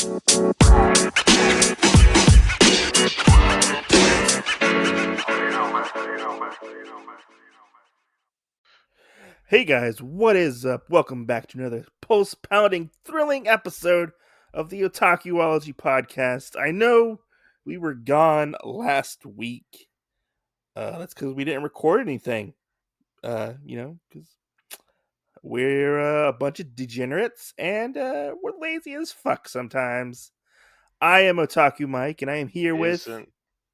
Hey guys, what is up? Welcome back to another pulse-pounding, thrilling episode of the Otakuology podcast. I know we were gone last week. That's because we didn't record anything. Because we're a bunch of degenerates and we're lazy as fuck sometimes. I am Otaku Mike, and I am here with,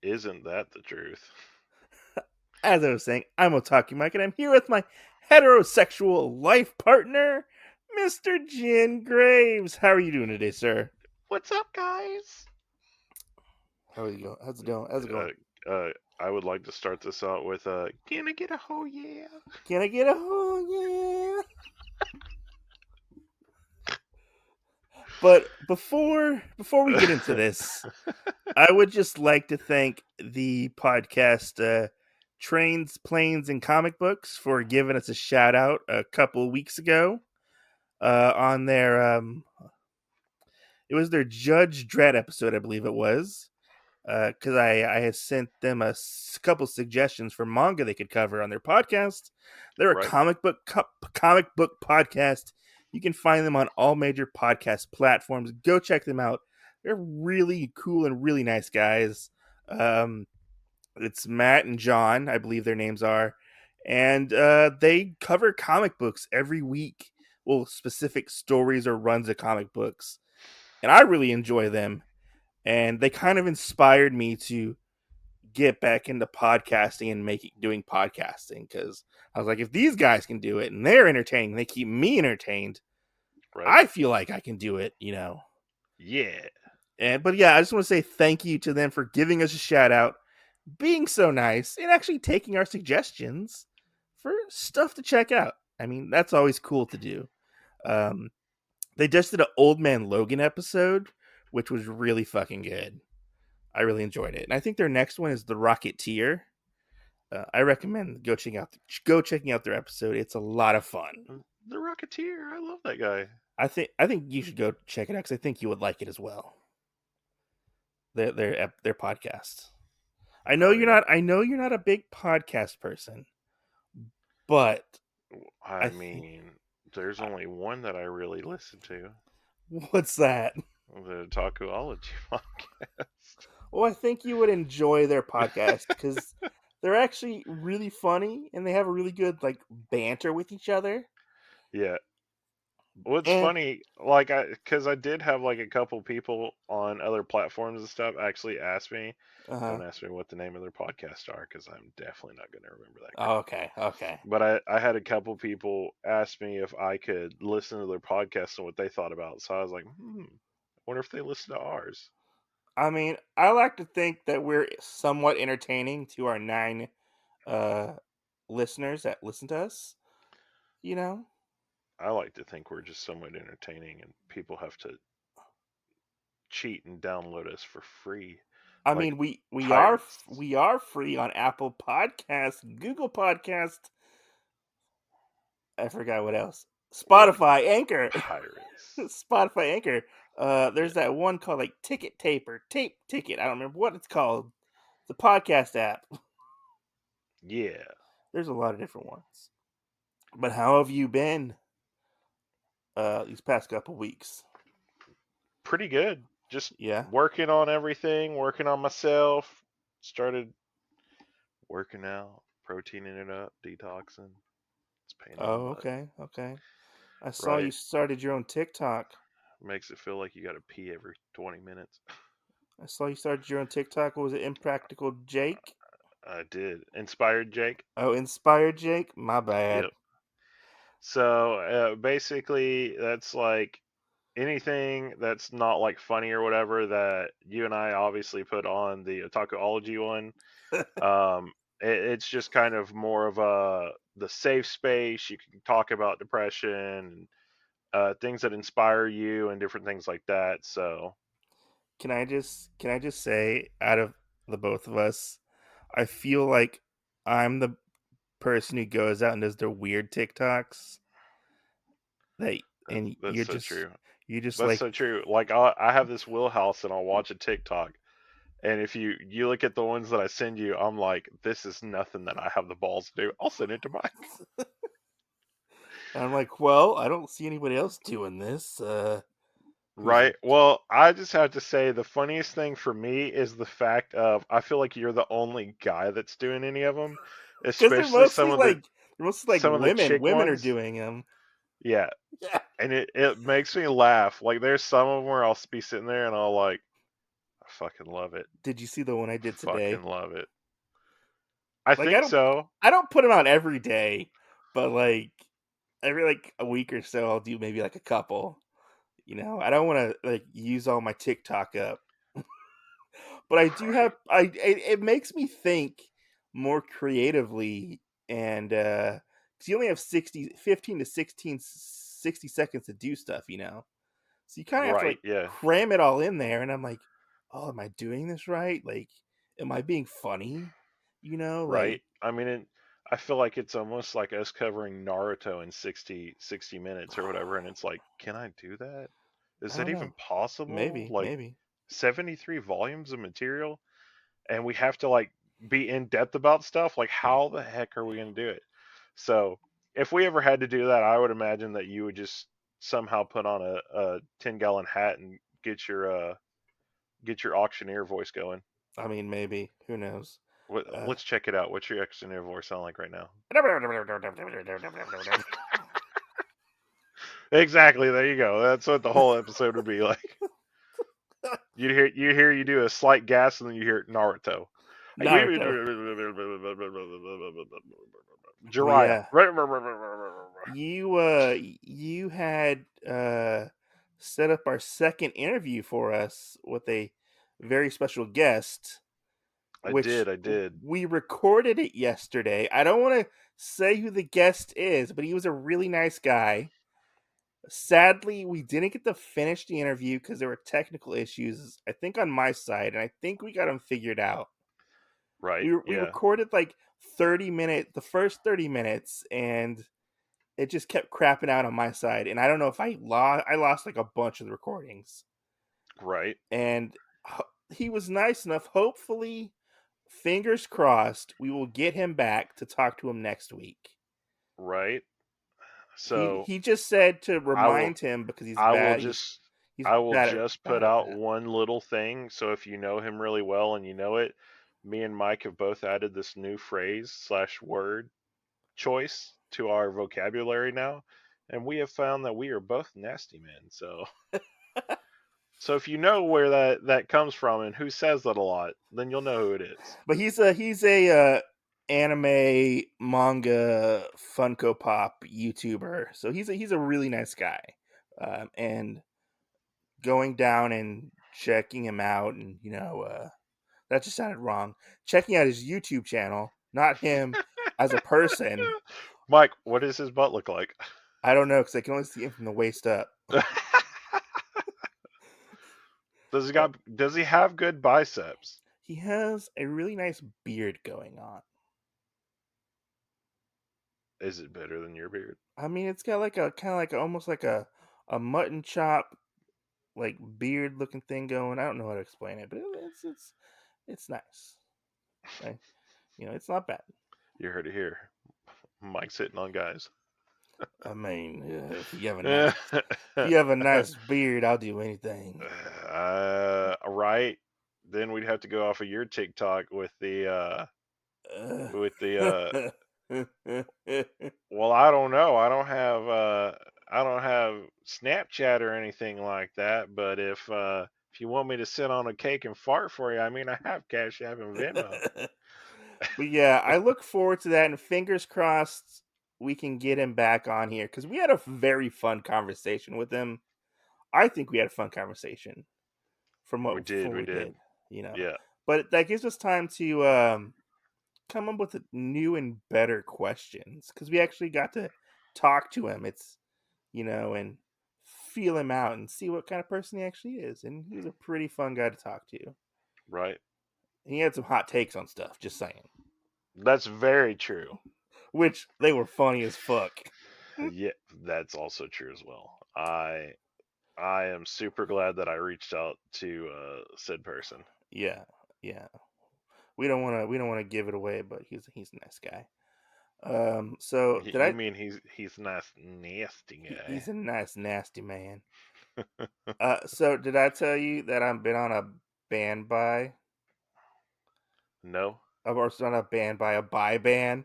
Isn't that the truth? as I was saying, I'm Otaku Mike, and I'm here with my heterosexual life partner, Mr. Jin Graves. How are you doing today, sir? What's up, guys? How's it going? How's it going? I would like to start this out with can I get a oh yeah? Can I get a oh yeah? But before we get into this, I would just like to thank the podcast Trains, Planes, and Comic Books for giving us a shout out a couple of weeks ago on their it was their Judge Dredd episode, I believe it was. Because I had sent them a couple suggestions for manga they could cover on their podcast. They're a Right. comic book podcast. You can find them on all major podcast platforms. Go check them out. They're really cool and really nice guys. It's Matt and John, I believe their names are, and they cover comic books every week. Well, specific stories or runs of comic books, and I really enjoy them. And they kind of inspired me to get back into podcasting and doing podcasting, because I was like, if these guys can do it and they're entertaining, they keep me entertained, Right. I feel like I can do it, Yeah. But yeah, I just want to say thank you to them for giving us a shout out, being so nice, and actually taking our suggestions for stuff to check out. I mean, that's always cool to do. They just did an Old Man Logan episode, which was really fucking good. I really enjoyed it, and I think their next one is The Rocketeer. I recommend go checking out their episode. It's a lot of fun. The Rocketeer. I love that guy. I think you should go check it out because I think you would like it as well. Their podcast. I know you're not. I know you're not a big podcast person, but I mean, there's only one that I really listen to. What's that? The Otakuology podcast. Well, I think you would enjoy their podcast because they're actually really funny and they have a really good banter with each other. Yeah. What's And funny, because I did have a couple people on other platforms and stuff actually ask me. Don't ask me what the name of their podcast are, because I'm definitely not going to remember that. Okay. But I had a couple people ask me if I could listen to their podcast and what they thought about it. So I was like, I wonder if they listen to ours. I mean, I like to think that we're somewhat entertaining to our 9 listeners that listen to us. I like to think we're just somewhat entertaining, and people have to cheat and download us for free. I Like mean, we pirates. are free on Apple Podcasts, Google Podcast. I forgot what else. Spotify, Anchor. Pirates. Spotify, Anchor. There's that one called Ticket Tape or Tape Ticket. I don't remember what it's called. It's a podcast app. Yeah. There's a lot of different ones. But how have you been these past couple weeks? Pretty good. Just Yeah. working on everything, working on myself. Started working out, proteining it up, detoxing. It's pain in the butt. Okay. I saw you started your own TikTok. Makes it feel like you got to pee every 20 minutes. I saw you started your own TikTok. What was it? Impractical Jake? I did. Inspired Jake. Oh, Inspired Jake? My bad. Yep. So basically, that's anything that's not funny or whatever that you and I obviously put on the Otakuology one. It's just kind of more of the safe space. You can talk about depression and things that inspire you and different things like that. So Can I just say, out of the both of us, I feel like I'm the person who goes out and does their weird TikToks. That's so true. You just That's like, so true. Like I have this wheelhouse, and I'll watch a TikTok, and if you look at the ones that I send you, I'm like, this is nothing that I have the balls to do. I'll send it to Mike. and I'm like, well, I don't see anybody else doing this. Who's Right. Well, I just have to say the funniest thing for me is the fact of I feel like you're the only guy that's doing any of them, because especially they're mostly like some of the women. chick Women are ones. doing them. Yeah, Yeah. and it makes me laugh. Like there's some of them where I'll be sitting there and I'll like, I fucking love it. Did you see the one I did Fucking today? love it. I Like think so. I don't put them out every day, but like every like a week or so, I'll do maybe like a couple. I don't want to like use all my TikTok up, but I do have. Right. It makes me think more creatively, and 'cause you only have 15 to 60 seconds to do stuff. So you kind of have to Right. like Yeah. cram it all in there, and I'm like, oh, am I doing this right? Like, am I being funny? Right. Like, I mean, I feel like it's almost like us covering Naruto in 60 minutes or whatever, and it's like, can I do that? Is I that don't even know. possible? Maybe, Like maybe. 73 volumes of material, and we have to like be in depth about stuff. Like, how the heck are we going to do it? So, if we ever had to do that, I would imagine that you would just somehow put on a 10-gallon hat and get your auctioneer voice going. I mean, maybe. Who knows? Uh, Let's check it out. What's your auctioneer voice sound like right now? Exactly. There you go. That's what the whole episode would be like. You do a slight gas, and then you hear Naruto. Naruto. Well, Jiraiya. yeah. You had set up our second interview for us with a very special guest, I which did. I did. we recorded it yesterday. I don't want to say who the guest is, but he was a really nice guy. Sadly, we didn't get to finish the interview because there were technical issues, I think, on my side, and I think we got them figured out. Right. We Yeah. recorded like the first 30 minutes, and it just kept crapping out on my side. And I don't know if I lost like a bunch of the recordings. Right. And he was nice enough. Hopefully, fingers crossed, we will get him back to talk to him next week. Right. He So he just said to I will. remind him because he's I will bad. just. He's I will bad just put bad at out that. one little thing. So if you know him really well and you know it, me and Mike have both added this new phrase slash word choice to our vocabulary now, and we have found that we are both nasty men. So if you know where that comes from and who says that a lot, then you'll know who it is. But he's a anime manga Funko Pop YouTuber. So he's a really nice guy. And going down and checking him out, and that just sounded wrong. Checking out his YouTube channel, not him as a person. Mike, what does his butt look like? I don't know because I can only see him from the waist up. Uh, Does he have good biceps? he has a really nice beard going on. Is it better than your beard? I mean, it's got like a kind of like almost like a mutton chop like beard looking thing going. I don't know how to explain it, but it's nice. Right? It's not bad. You heard it here. Mike's hitting on guys. I mean, if you have a nice beard, I'll do anything. Right. Then we'd have to go off of your TikTok Uh, with the well, I don't know. I don't have Snapchat or anything like that, but if you want me to sit on a cake and fart for you, I mean I have Cash App and Venmo. but yeah, I look forward to that, and fingers crossed we can get him back on here because we had a very fun conversation with him. I think we had a fun conversation from what We we did. did, you know. Yeah. But that gives us time to come up with new and better questions because we actually got to talk to him. And feel him out and see what kind of person he actually is. And he was a pretty fun guy to talk to. Right. And he had some hot takes on stuff, just saying, That's very true. which they were funny as fuck. Yeah, that's also true as well. I am super glad that I reached out to said person. Yeah, yeah. We don't want to give it away, but he's a nice guy. So did You I? mean he's nice, nasty He's guy? a nice nasty man. So did I tell you that I've been on a band by, No. or on a band by a buy ban?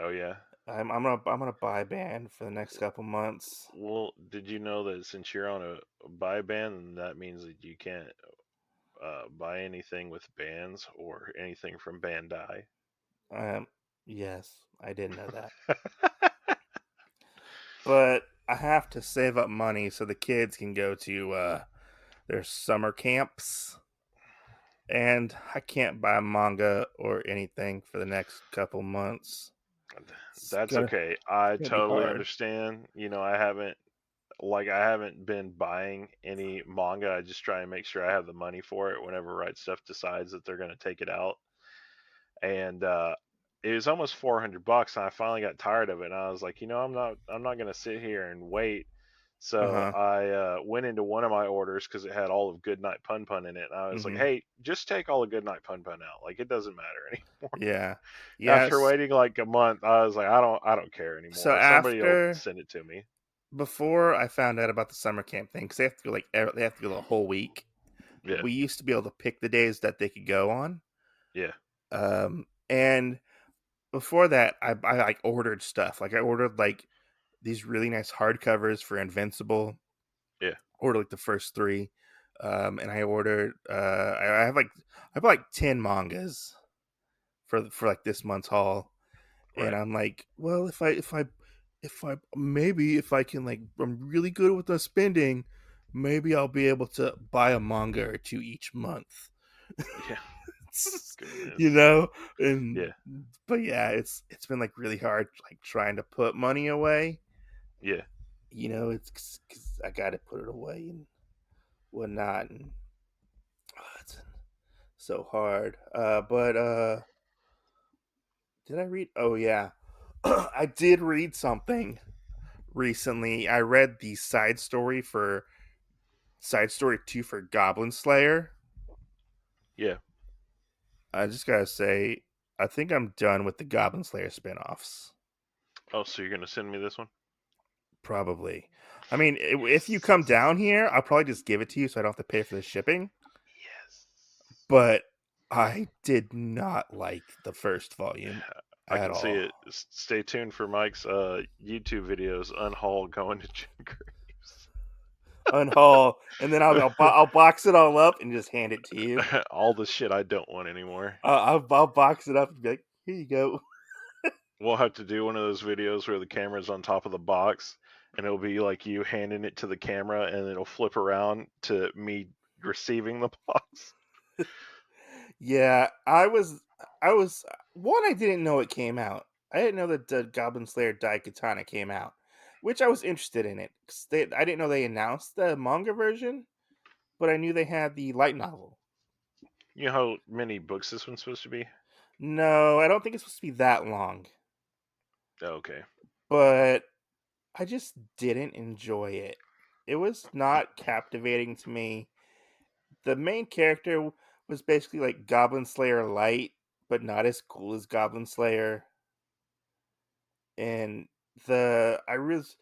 Oh yeah. I'm gonna buy ban for the next couple months. Well, did you know that since you're on a buy ban, then that means that you can't buy anything with bands or anything from Bandai? Um, yes, I didn't know that, but I have to save up money so the kids can go to their summer camps, and I can't buy manga or anything for the next couple months. That's okay. I Gonna be totally hard. understand. I haven't been buying any manga. I just try and make sure I have the money for it whenever Right Stuff decides that they're going to take it out. And it was almost $400, and I finally got tired of it. And I was like, I'm not going to sit here and wait. Uh So huh. I went into one of my orders because it had all of Goodnight Pun Pun in it. And I was like, Hmm. hey, just take all of Goodnight Pun Pun out. Like it doesn't matter anymore. Yeah. After Yes. waiting like a month, I was like, I don't care So anymore. Somebody will after send it to me. before I found out about the summer camp thing, because they have to go they have to go the whole week. Yeah, We used to be able to pick the days that they could go on. yeah, And before that, I like ordered stuff. Like I ordered like these really nice hardcovers for Invincible. yeah. Ordered like the first three, and I ordered. I have like 10 mangas for like this month's haul, and Right. I'm like, well, if I maybe if I can like I'm really good with the spending, maybe I'll be able to buy a manga or two each month. Yeah. you Goodness. know and Yeah, but yeah, it's been like really hard like trying to put money away. yeah. It's because I gotta put it away and whatnot, and it's so hard. But did I read? Oh yeah, I did read something recently. I read the side story 2 for Goblin Slayer. Yeah. I just gotta say, I think I'm done with the Goblin Slayer spinoffs. Oh, so you're gonna send me this one? Probably. I mean, if you come Yes. down here, I'll probably just give it to you so I don't have to pay for the shipping. Yes. But I did not like the first volume I at can see all. it. Stay tuned for Mike's YouTube videos. Unhaul going to Jim Graves. Unhaul, and then I'll box it all up and just hand it to you. All the shit I don't want anymore. I'll box it up and be like, here you go. We'll have to do one of those videos where the camera's on top of the box, and it'll be like you handing it to the camera, and it'll flip around to me receiving the box. Yeah, I was one. I didn't know it came out. I didn't know that the Goblin Slayer Daikatana came out, which I was interested in it. 'Cause I didn't know they announced the manga version, but I knew they had the light novel. You know how many books this one's supposed to be? No, I don't think it's supposed to be that long, Okay. but I just didn't enjoy it. It was not captivating to me. The main character was basically like Goblin Slayer light, but not as cool as Goblin Slayer. And the I was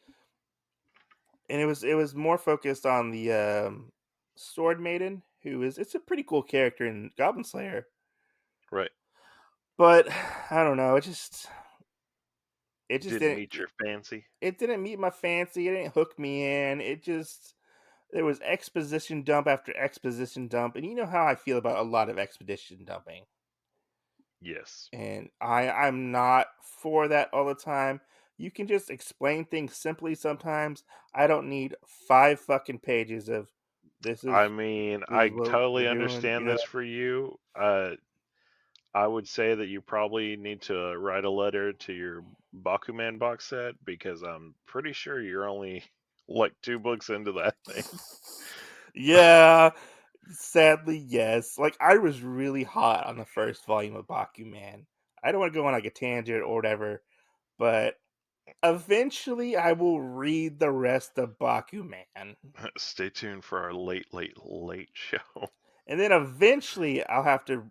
and it was more focused on the Sword Maiden, who is it's a pretty cool character in Goblin Slayer. Right. But I don't know, it just Didn't didn't meet your fancy. it didn't meet my fancy. It didn't hook me in. It just there was exposition dump after exposition dump, and you know how I feel about a lot of expedition dumping. Yes. And I'm not for that all the time. You can just explain things simply sometimes. I don't need 5 fucking pages of this I is mean, this is I what we're totally doing. understand this for you. I would say that you probably need to write a letter to your Bakuman box set because I'm pretty sure you're only like 2 books into that thing. Yeah, sadly, yes. Like I was really hot on the first volume of Bakuman. I don't want to go on like a tangent or whatever, but Eventually, I will read the rest of Bakuman. Stay tuned for our late show. And then eventually, I'll have to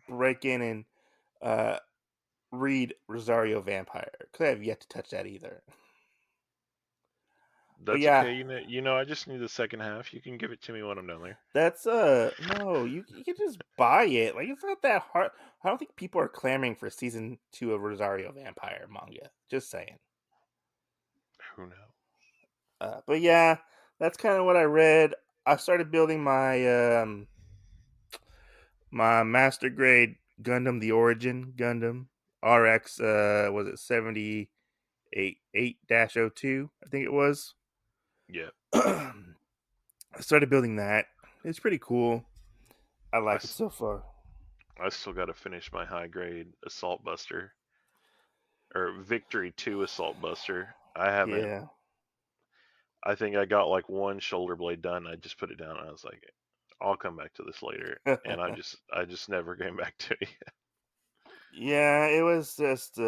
break in and uh, read Rosario Vampire because I have yet to touch that either. But That's yeah, okay. I just need the second half. You can give it to me when I'm done there. that's no, you can just buy it. Like it's not that hard. I don't think people are clamoring for season 2 of Rosario Vampire manga. Just saying. Who knows? But yeah, that's kind of what I read. I started building my master grade Gundam, the Origin Gundam RX. Was it 78-8-02? I think it was. Yeah, I started building that. It's pretty cool. I I, like it s- so far. I still got to finish my high grade Assault Buster or Victory 2 Assault Buster. I haven't. Yeah. I think I got like one shoulder blade done. I just put it down and I was like, I'll come back to this later. And I just never came back to it. Yeah, it was just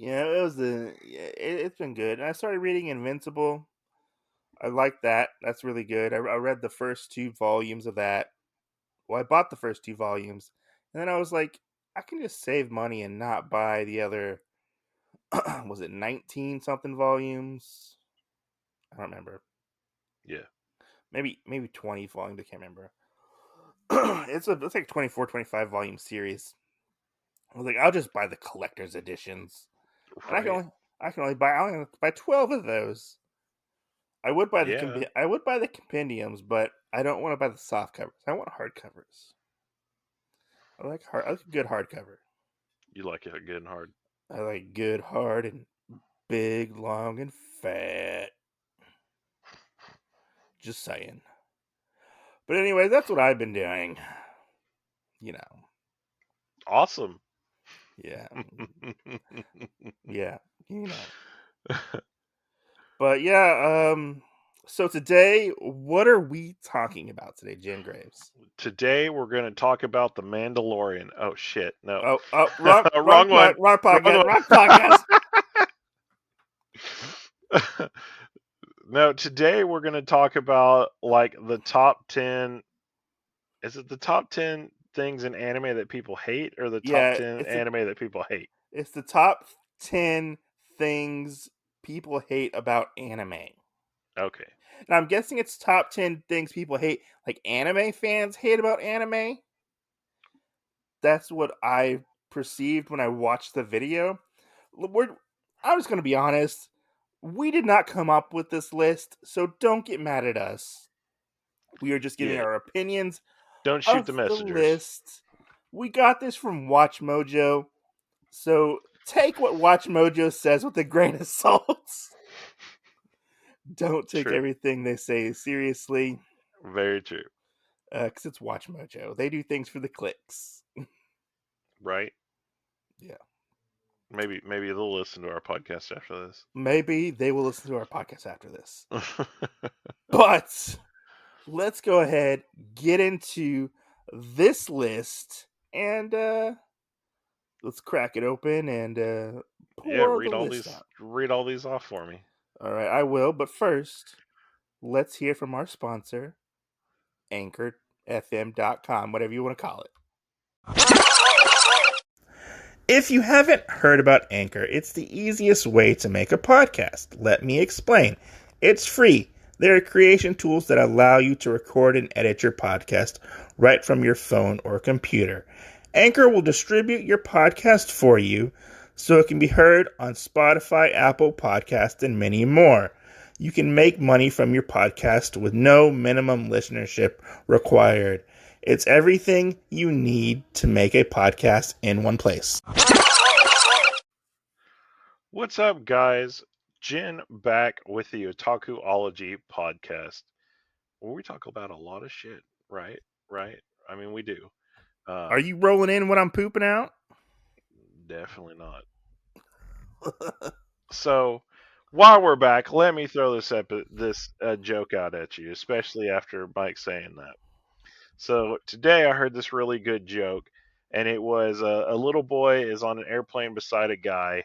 yeah, it was it's been good. And I started reading Invincible. I like that. That's really good. I read the first 2 volumes of that. Well, I bought the first 2 volumes, and then I was like, I can just save money and not buy the other. Was it 19 something volumes? I don't remember. Yeah, Maybe 20 volumes. I can't remember. It's like 24, 25 volume series. I was like, I'll just buy the collector's editions, and right. I only have to buy 12 of those. Yeah, I would buy the compendiums, but I don't want to buy the soft covers. I want hard covers. I like a good hardcover. you like it good and hard. I like good hard and big, long, and fat. Just saying. But anyway, that's what I've been doing. You know. Awesome. Yeah. Yeah. You know. But yeah, so today, what are we talking about today, Jen Graves? Today we're going to talk about the Mandalorian. Oh shit, no. Wrong Wrong one. wrong podcast, Wrong wrong podcast. one. No, today we're going to talk about like the top 10. Is it the top 10 things in anime that people hate or the top Yeah, 10 anime that people hate? it's the top 10 things people hate about anime. Okay. And I'm guessing it's top 10 things people hate, like anime fans hate about anime. That's what I perceived when I watched the video. I'm just going to be honest. We did not come up with this list, so don't get mad at us. We are just giving Yeah. our opinions Don't shoot the of the messengers. list. We got this from Watch Mojo, so take what Watch Mojo says with a grain of salt. Don't take True. everything they say seriously, Very true. because it's Watch Mojo. They do things for the clicks. Right? Yeah. Maybe they'll listen to our podcast after this. Maybe they will listen to our podcast after this. But let's go ahead, get into this list, and let's crack it open and Yeah, pour the list out. read all these off for me. All right, I will. But first, let's hear from our sponsor, anchorfm.com, whatever you want to call it. If you haven't heard about Anchor, it's the easiest way to make a podcast. Let me explain. It's free. There are creation tools that allow you to record and edit your podcast right from your phone or computer. Anchor will distribute your podcast for you so it can be heard on Spotify, Apple Podcasts, and many more. You can make money from your podcast with no minimum listenership required. It's everything you need to make a podcast in one place. What's up, guys? Jen back with the Otakuology podcast, where we talk about a lot of shit, right? Right? I mean, we do. Are you rolling in what I'm pooping out? Definitely not. So, while we're back, let me throw this joke out at you, especially after Mike saying that. So today I heard this really good joke, and it was a little boy is on an airplane beside a guy,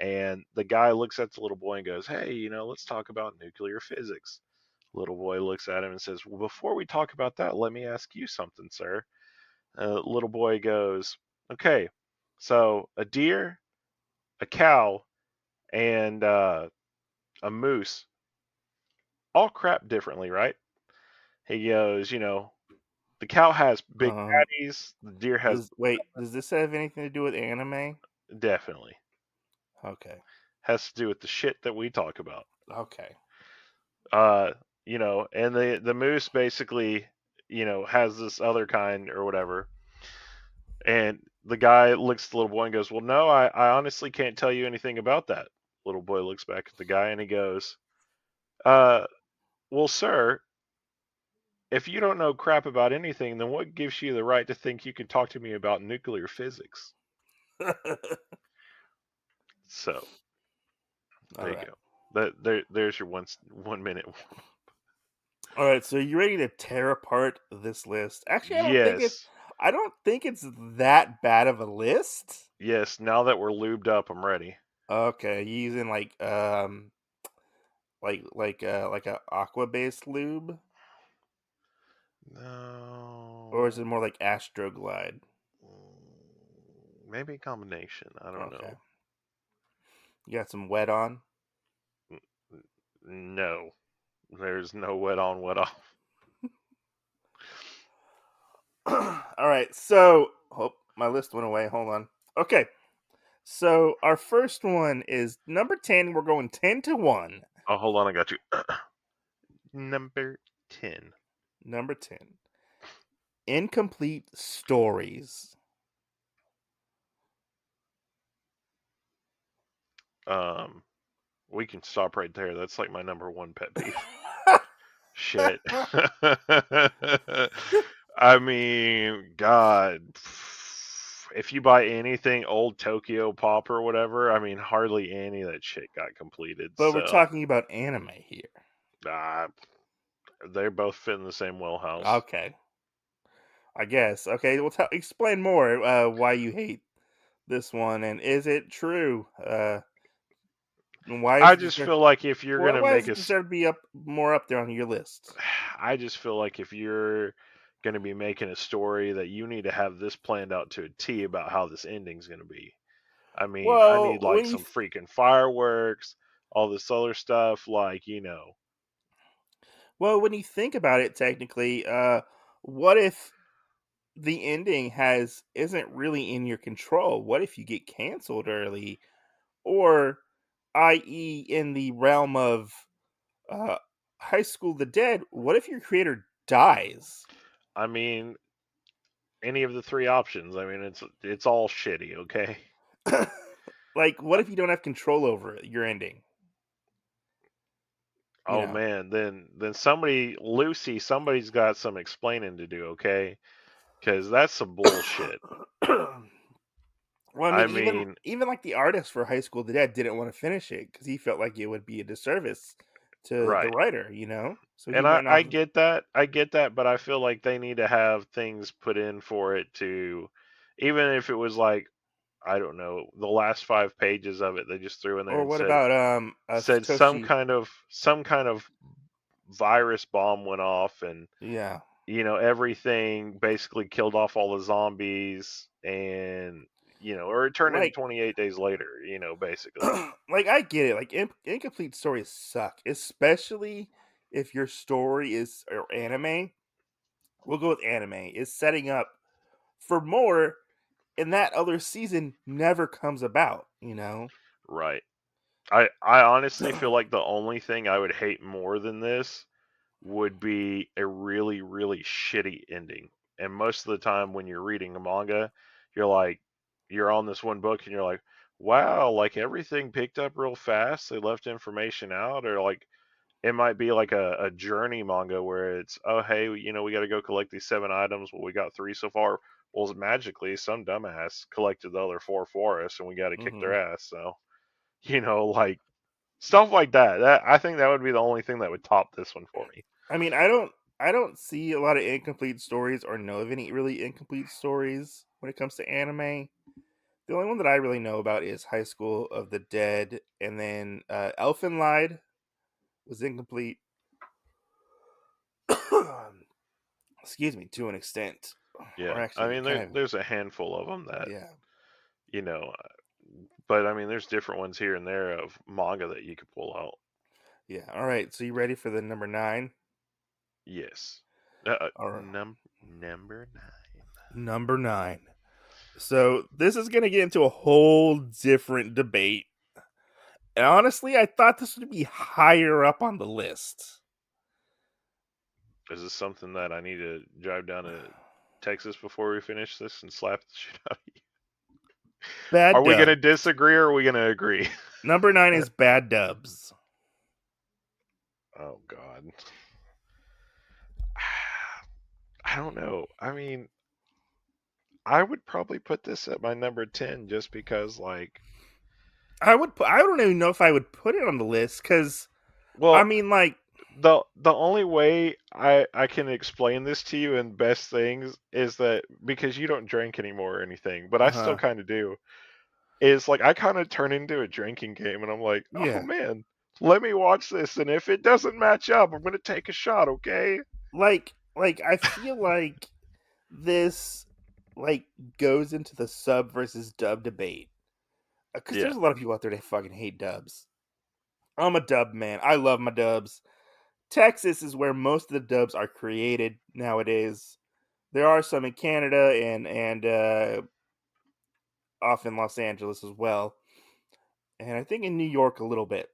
And the guy looks at the little boy and goes, "Hey, let's talk about nuclear physics." Little boy looks at him and says, "Well, before we talk about that, let me ask you something, sir." Little boy goes, "Okay, so a deer, a cow, and a moose all crap differently, right?" He goes, the cow has big Um, patties, the deer has does this have anything to do with anime? definitely Okay. has to do with the shit that we talk about. Okay. Uh, and the moose basically, has this other kind or whatever. And the guy looks at the little boy and goes, "Well, no, I honestly can't tell you anything about that." Little boy looks back at the guy and he goes, "Uh, well, sir, if you don't know crap about anything, then what gives you the right to think you can talk to me about nuclear physics?" So All there you right. go. There's your 1 minute. All right, so you ready to tear apart this list? Actually, Yes, I don't think it's that bad of a list. yes. Now that we're lubed up, I'm ready. Okay, you using like a aqua based lube, or is it No, more like Astroglide? maybe a combination. I don't Okay, know. you got some wet on. No, there's no wet on, wet off. All right, so oh, my list went away. Hold on. Okay, so our first one is number 10. We're going 10-1. Oh, hold on, I got you. Number 10. Number 10, incomplete stories. Um, we can stop right there. That's like my number one pet peeve. Shit. I mean, God, if you buy anything old Tokyo Pop or whatever, I mean, hardly any of that shit got completed. But we're So, talking about anime here. uh, they both fit in the same wheelhouse. Okay, I guess. Okay, well, explain more why you hate this one, and is it true? And why I is it just deserve? feel like if you're gonna Why does make it deserve to be up more up there on your list? I just feel like if you're gonna be making a story, that you need to have this planned out to a T about how this ending's gonna be. I mean, I Well, need like some freaking fireworks, all this other stuff, when you think about it, technically, what if the ending has isn't really in your control? What if you get canceled early, or, i.e., in the realm of uh, High School of the Dead, what if your creator dies? I mean, any of the three options. I mean, it's all shitty, okay? Like, what if you don't have control over it, your ending? You Oh know. man, then somebody's got some explaining to do, okay? Because that's some bullshit. Well, I I mean, mean, even like the artist for High School of the Dead didn't want to finish it because he felt like it would be a disservice to the right. writer, so he And went I off. get that. I get that, but I feel like they need to have things put in for it to, even if it was like, I don't know, the last 5 pages of it they just threw in there Or and what said about said Satoshi? some kind of virus bomb went off, and Yeah, everything basically killed off all the zombies, and or it turned in like 28 days later, basically. like I get it. Like incomplete stories suck, especially if your story is or anime. We'll go with anime is setting up for more, and that other season never comes about. Right. I honestly feel like the only thing I would hate more than this would be a really, really shitty ending. And most of the time when you're reading a manga, you're like, you're on this one book and you're like, wow, like everything picked up real fast. They left information out, or like it might be like a journey manga where it's, oh, hey, we got to go collect these 7 items. Well, we got 3 so far. Well, magically, some dumbass collected the other 4 for us and we got to kick Hmm. their ass. So, like stuff like that. I think that would be the only thing that would top this one for me. I mean, I don't see a lot of incomplete stories or know of any really incomplete stories when it comes to anime. The only one that I really know about is High School of the Dead, and then Elfin Lied was incomplete. Excuse me, to an extent, or Yeah, I actually, mean kind of, there's a handful of them that yeah, you know, but I mean there's different ones here and there of manga that you could pull out. yeah. All right, so you ready for the number 9? Yes. Or Number 9. number 9. So this is gonna get into a whole different debate. And honestly, I thought this would be higher up on the list. Is this something that I need to drive down to Texas before we finish this and slap the shit out of you? Are Bad we gonna dub. disagree or are we gonna agree? Number 9 is bad dubs. Oh God. I don't know. I mean, I would probably put this at my number 10 just because like I don't even know if I would put it on the list because I well, mean, like, the only way I can explain this to you in best things is that because you don't drink anymore or anything, but I still uh-huh. kind of do. Is like I kind of turn into a drinking game and I'm like, "Oh Yeah. man, let me watch this and if it doesn't match up, I'm going to take a shot, okay?" Like I feel like this like goes into the sub versus dub debate. Because Yeah. there's a lot of people out there that fucking hate dubs. I'm a dub man. I love my dubs. Texas is where most of the dubs are created nowadays. There are some in Canada and off in Los Angeles as well, and I think in New York a little bit.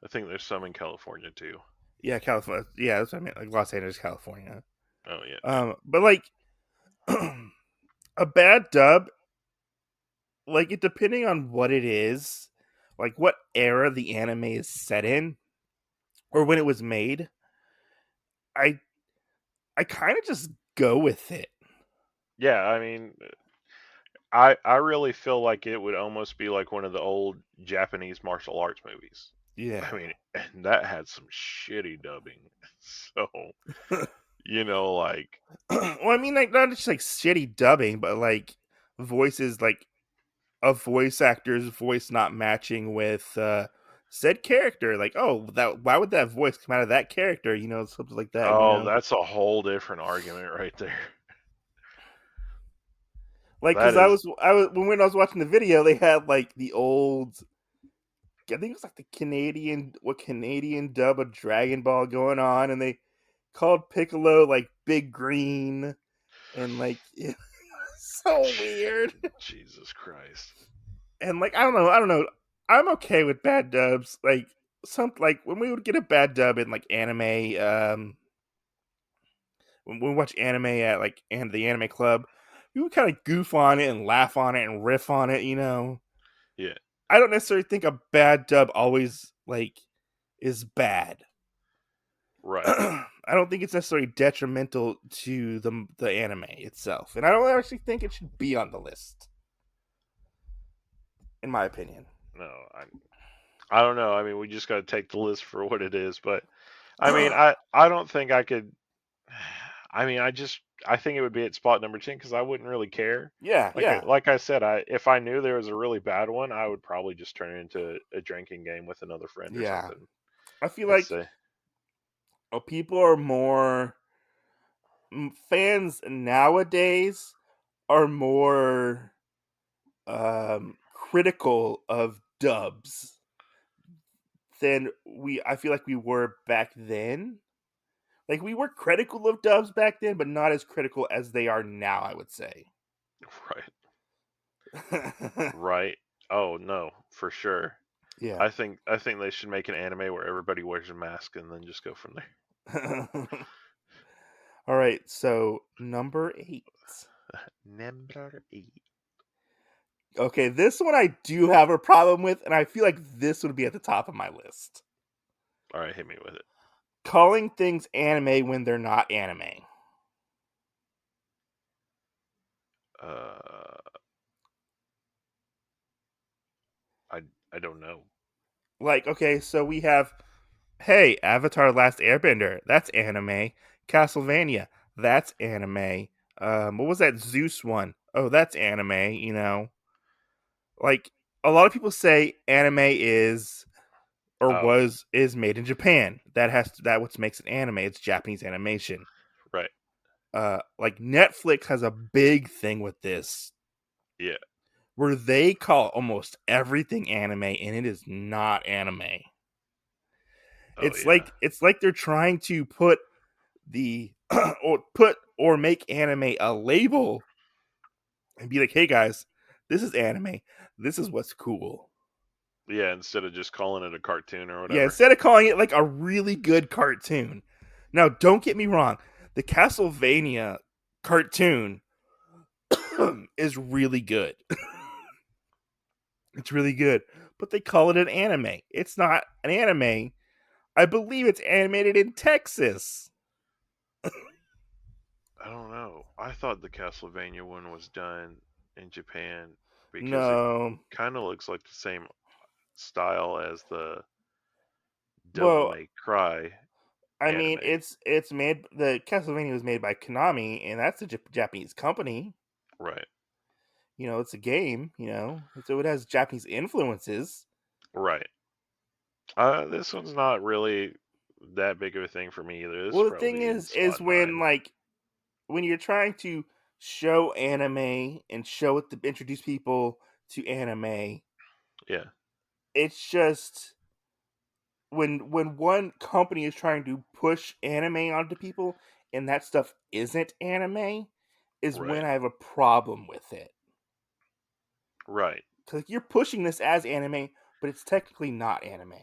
I think there's some in California too. Yeah, California. Yeah, that's what I mean. Like Los Angeles, California. Oh yeah, yeah. But like a bad dub, like it depending on what it is, like what era the anime is set in, or when it was made. I I kind of just go with it. Yeah, I mean, I really feel like it would almost be like one of the old Japanese martial arts movies. Yeah. I mean, and that had some shitty dubbing. So, like Well, I mean, like not just like shitty dubbing, but like voices, like a voice actor's voice not matching with said character. Like, oh, that why would that voice come out of that character? Something like that. oh, that's a whole different argument right there. Like That because is I was when I was watching the video, they had like the old. I think it was like the Canadian dub of Dragon Ball going on, and they called Piccolo like Big Green, and like so weird. Jesus Christ. And like I don't know. I'm okay with bad dubs. Like some like when we would get a bad dub in like anime, when we watch anime at like and the anime club, we would kind of goof on it and laugh on it and riff on it. Yeah, I don't necessarily think a bad dub always like is bad. right. I don't think it's necessarily detrimental to the anime itself, and I don't actually think it should be on the list, in my opinion. No, I don't know. I mean, we just got to take the list for what it is, but I mean, I don't think I could. I mean, I think it would be at spot number 10 because I wouldn't really care. Yeah, Like yeah, like I said, I if I knew there was a really bad one, I would probably just turn it into a drinking game with another friend or yeah. something. I feel And like say, people are more fans nowadays are more critical of dubs than we I feel like we were back then. Like we were critical of dubs back then, but not as critical as they are now, I would say. right, right. Oh no, for sure. Yeah. I think they should make an anime where everybody wears a mask and then just go from there. All right, so number 8. Number 8. Okay, this one I do have a problem with, and I feel like this would be at the top of my list. All right, hit me with it. Calling things anime when they're not anime. Uh, I I don't know. Like, okay, so we have, hey, Avatar Last Airbender, that's anime. Castlevania, that's anime. What was that Zeus one? Oh, that's anime. Like a lot of people say anime is or Oh, was is made in Japan. That what makes it anime. It's Japanese animation. right. Like Netflix has a big thing with this Yeah. where they call almost everything anime and it is not anime. Oh yeah. It's like they're trying to put the or make anime a label and be like, "Hey guys, this is anime. This is what's cool." Yeah, instead of just calling it a cartoon or Yeah, whatever. instead of calling it like a really good cartoon. Now, don't get me wrong, the Castlevania cartoon is really good. It's really good, but they call it an anime. It's not an anime. I believe it's animated in Texas. I don't know. I thought the Castlevania one was done in Japan because it No. kind of looks like the same style as the Devil Well, May Cry I mean, anime. it's made the Castlevania was made by Konami, and that's a Japanese company. Right. You know, it's a game. So it has Japanese influences. Right. This one's not really that big of a thing for me either. This is Well, the thing probably in is slot when 9. like when you're trying to show anime and show it to introduce people to anime, Yeah. it's just when one company is trying to push anime onto people and that stuff isn't anime is Right. when I have a problem with it. Right. Cuz you're pushing this as anime, but it's technically not anime.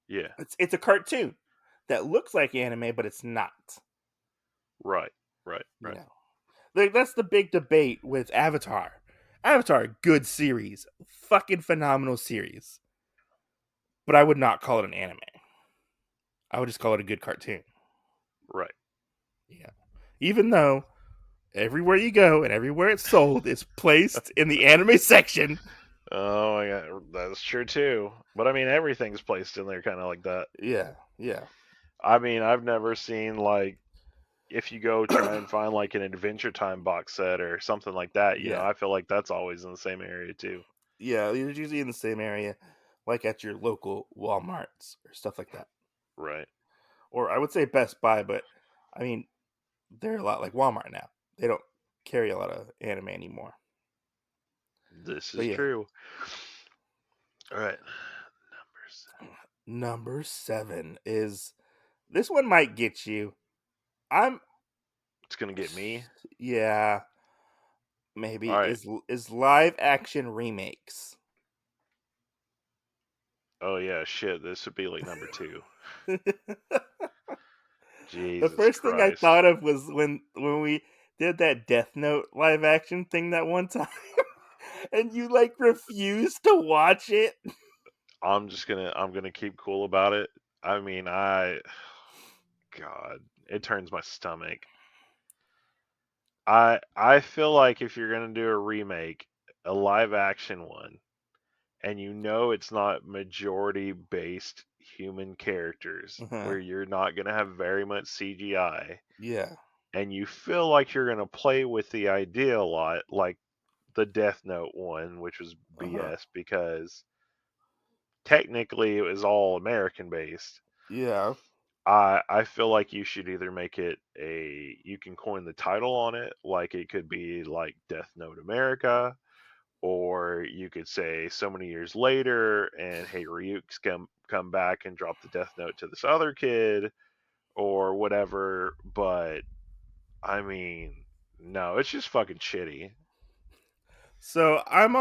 Yeah. It's a cartoon that looks like anime, but it's not. Right. Right. You Right. know, like that's the big debate with Avatar. Avatar, good series, fucking phenomenal series, but I would not call it an anime. I would just call it a good cartoon. Right. Yeah, even though everywhere you go and everywhere it's sold is placed in the anime section. Oh my god, that's true too. But I mean, everything's placed in there kind of like that. Yeah, yeah, I mean, I've never seen like if you go try and find like an Adventure Time box set or something like that, yeah, I feel like that's always in the same area too. yeah. It's usually in the same area, like at your local WalMarts or stuff like that. Right. Or I would say Best Buy, but I mean they're a lot like Walmart now. They don't carry a lot of anime anymore. This But is yeah, true. All right. Numbers. number 7 is this one might get you. I'm It's gonna get me. yeah, All maybe right. is live action remakes. Oh yeah, shit. This would be like number 2. The Jesus first thing I Christ. thought of was when we did that Death Note live action thing that one time, and you like refused to watch it. I'm gonna keep cool about it. I mean, God, it turns my stomach. I feel like if you're gonna do a remake, a live action one, and it's not majority based human characters, Uh-huh. where you're not gonna have very much CGI, Yeah. and you feel like you're gonna play with the idea a lot, like the Death Note one, which was Uh-huh. BS because technically it was all American based. Yeah. I feel like you should either make it you can coin the title on it, like it could be like Death Note America, or you could say so many years later, and hey, Ryuk's come back and drop the Death Note to this other kid, or whatever. But I mean, no, it's just fucking shitty. So I'm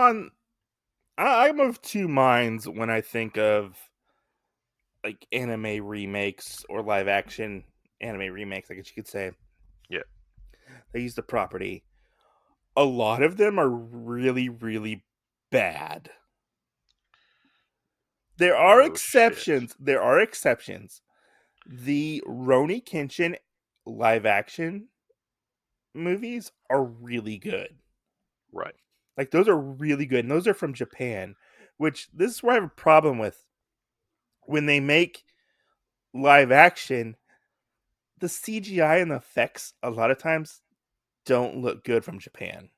of two minds when I think of like anime remakes or live action anime remakes, I guess you could say. Yeah. They use the property. A lot of them are really, really bad. There are No shit. exceptions. There are exceptions. The Roni Kenshin live action movies are really good. Right. Like those are really good, and those are from Japan. Which this is where I have a problem with when they make live action. The CGI and the effects a lot of times don't look good from Japan.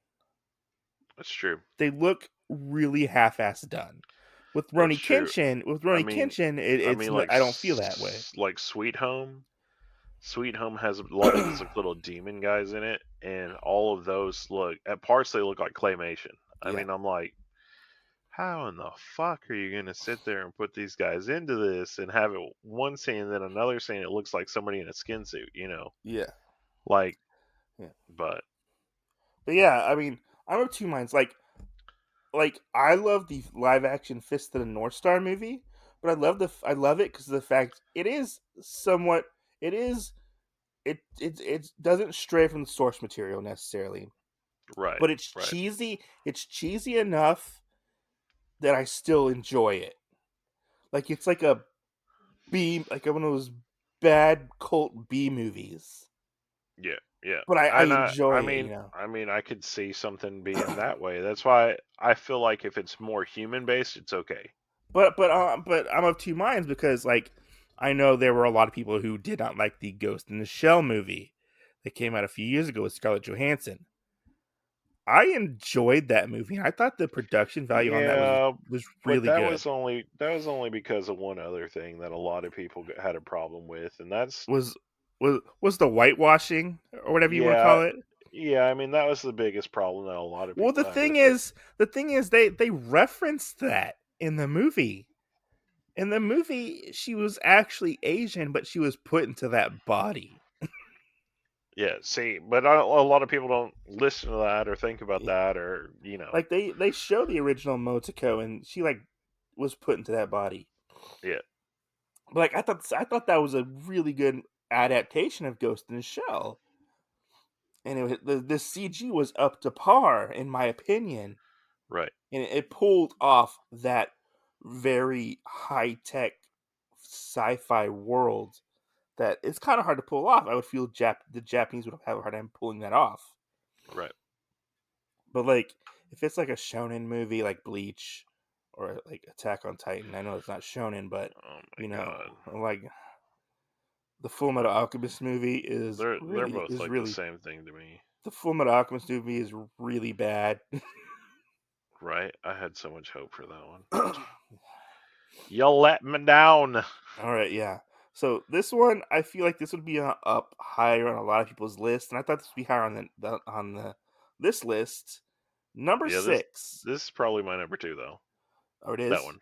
That's true. They look really half-assed done. That's true. With I Roni mean, Kenshin, I don't feel that way. Like Sweet Home. Sweet Home has a lot of those like little demon guys in it, and all of those look at parts they look like claymation. I Yeah, mean, I'm like, how in the fuck are you gonna sit there and put these guys into this and have it one scene and then another scene it looks like somebody in a skin suit, you know? yeah, Like, yeah. but But yeah, I mean, I'm of two minds. I love the live action Fist of the North Star movie, but I love it because of the fact it is somewhat it is it doesn't stray from the source material necessarily, right, but it's right, cheesy. It's cheesy enough that I still enjoy it. Like it's like a like one of those bad cult B movies, yeah, yeah. but I And enjoy it. You know. I mean, I could see something being that way. That's why I feel like if it's more human based, it's okay. But I'm of two minds because I know there were a lot of people who did not like the Ghost in the Shell movie that came out a few years ago with Scarlett Johansson. I enjoyed that movie. I thought the production value on that Yeah, was but really good. that was only because of one other thing that a lot of people had a problem with, and that's Was was the whitewashing or whatever you want to yeah, call it? yeah. I mean, that was the biggest problem that a lot of Well, people had with it. the thing is they referenced that in the movie. In the movie, she was actually Asian, but she was put into that body. Yeah, see, but a lot of people don't listen to that or think about that, or you know, Like they show the original Motoko, and she was put into that body. yeah, But I thought that was a really good adaptation of Ghost in the Shell, and the CG was up to par in my opinion, right, and it pulled off that very high tech sci-fi world that it's kind of hard to pull off. I would feel the Japanese would have a hard time pulling that off. right. But if it's like a shonen movie like Bleach or like Attack on Titan, I know it's not shonen, but Oh my you know, god, like the Full Metal Alchemist movie they're both like the same thing to me, the Full Metal Alchemist movie is really bad. right? I had so much hope for that one. All You let me down. right, yeah. So this one, I feel like this would be up higher on a lot of people's list, and I thought this would be higher on the this list. Number Yeah, 6. this is probably my number two though. Oh, it That is. one,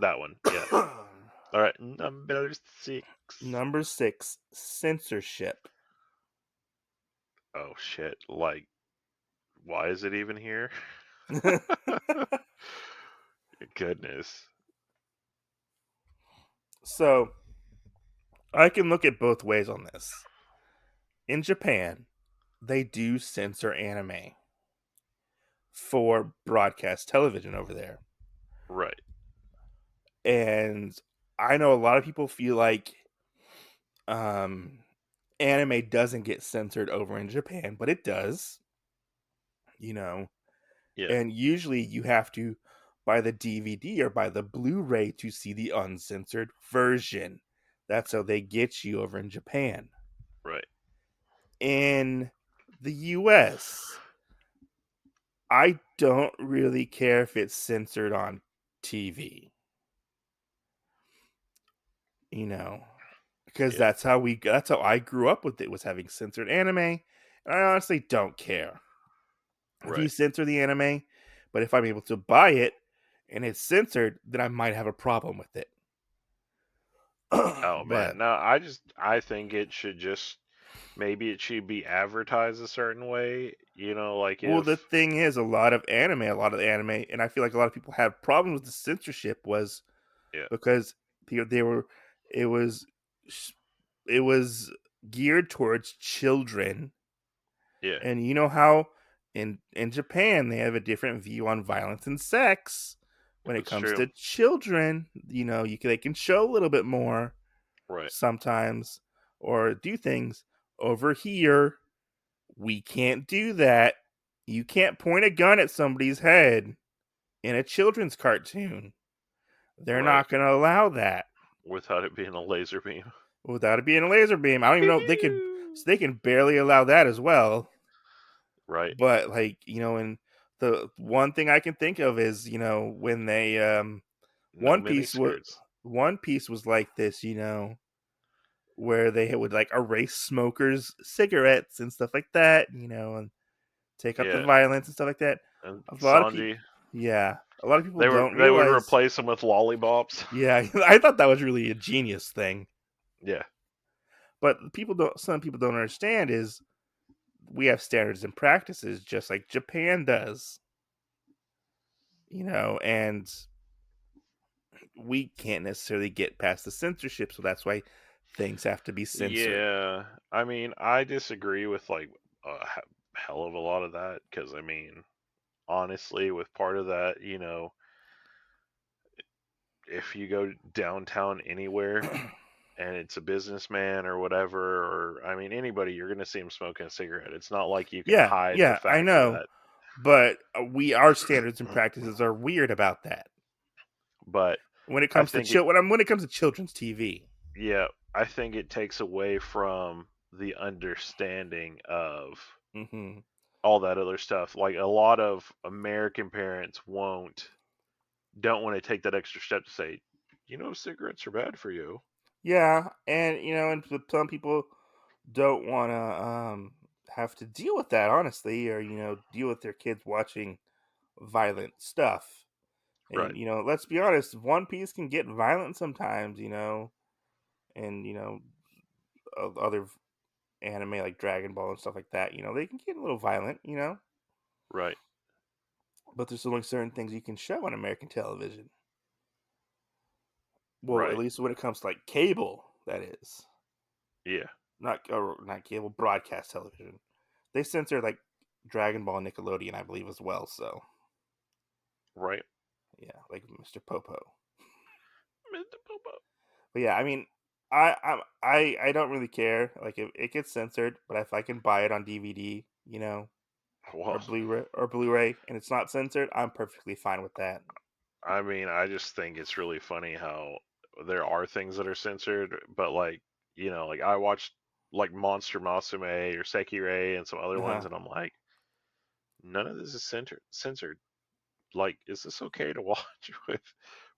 that one. Yeah. All right, number 6. Number 6, censorship. Oh shit! Like, why is it even here? Goodness. So I can look at both ways on this. In Japan, they do censor anime for broadcast television over there. Right. And I know a lot of people feel like um, anime doesn't get censored over in Japan, but it does, you know. Yeah. And usually you have to buy the DVD or buy the Blu ray to see the uncensored version. That's how they get you over in Japan. Right. In the US, I don't really care if it's censored on TV, you know, because Yeah. that's how I grew up with it, was having censored anime, and I honestly don't care if you Right. censor the anime, but if I'm able to buy it and it's censored, then I might have a problem with it. Oh But man, no. I think it should just maybe it should be advertised a certain way. You know, like well, the if thing is, a lot of the anime, and I feel like a lot of people have problems with the censorship was yeah, because they were it was it was geared towards children, yeah, and you know how in Japan they have a different view on violence and sex when it that's comes true. to children. You know, they can show a little bit more Right. sometimes or do things. Over here we can't do that. You can't point a gun at somebody's head in a children's cartoon. They're Right. not going to allow that Without it being a laser beam. without it being a laser beam. I don't even Pew know pew. they can barely allow that as well. Right. But in The one thing I can think of is, when they No One mini Piece was skirts. One Piece was like this, where they would like erase smokers' cigarettes and stuff like that, and take out the Yeah, violence and stuff like that. and A lot of people, Sanji. yeah, a lot of people They don't would realize. replace them with lollipops. Yeah, I thought that was really a genius thing, Yeah. but some people don't understand is we have standards and practices just like Japan does, and we can't necessarily get past the censorship, so that's why things have to be censored. Yeah. I mean, I disagree with like a hell of a lot of that because I mean, honestly, with part of that, if you go downtown anywhere and it's a businessman or whatever, or I mean anybody, you're gonna see him smoking a cigarette. It's not like you can Yeah, hide the yeah, I fact of know, that. but our standards and practices are weird about that But when it I comes to think it, when it comes to children's TV. yeah, I think it takes away from the understanding of Hmm. all that other stuff. Like a lot of American parents don't want to take that extra step to say, cigarettes are bad for you. Yeah, and some people don't want to have to deal with that, honestly, or deal with their kids watching violent stuff. And Right, let's be honest, One Piece can get violent sometimes, and other anime like Dragon Ball and stuff like that. They can get a little violent, right, but there's only certain things you can show on American television. Well, at right. least when it comes to like cable, that is Yeah, not cable broadcast television. They censor like Dragon Ball and Nickelodeon, I believe, as well. So right. yeah, like Mr. Popo. Mr. Popo. But yeah, I mean, I don't really care. Like if it gets censored, but if I can buy it on DVD, or Well, Blu-ray, and it's not censored, I'm perfectly fine with that. I mean, I just think it's really funny how there are things that are censored, but like, like I watched like Monster Masume or Sekirei and some other ones, Uh-huh. and I'm like, none of this is censored. Like, is this okay to watch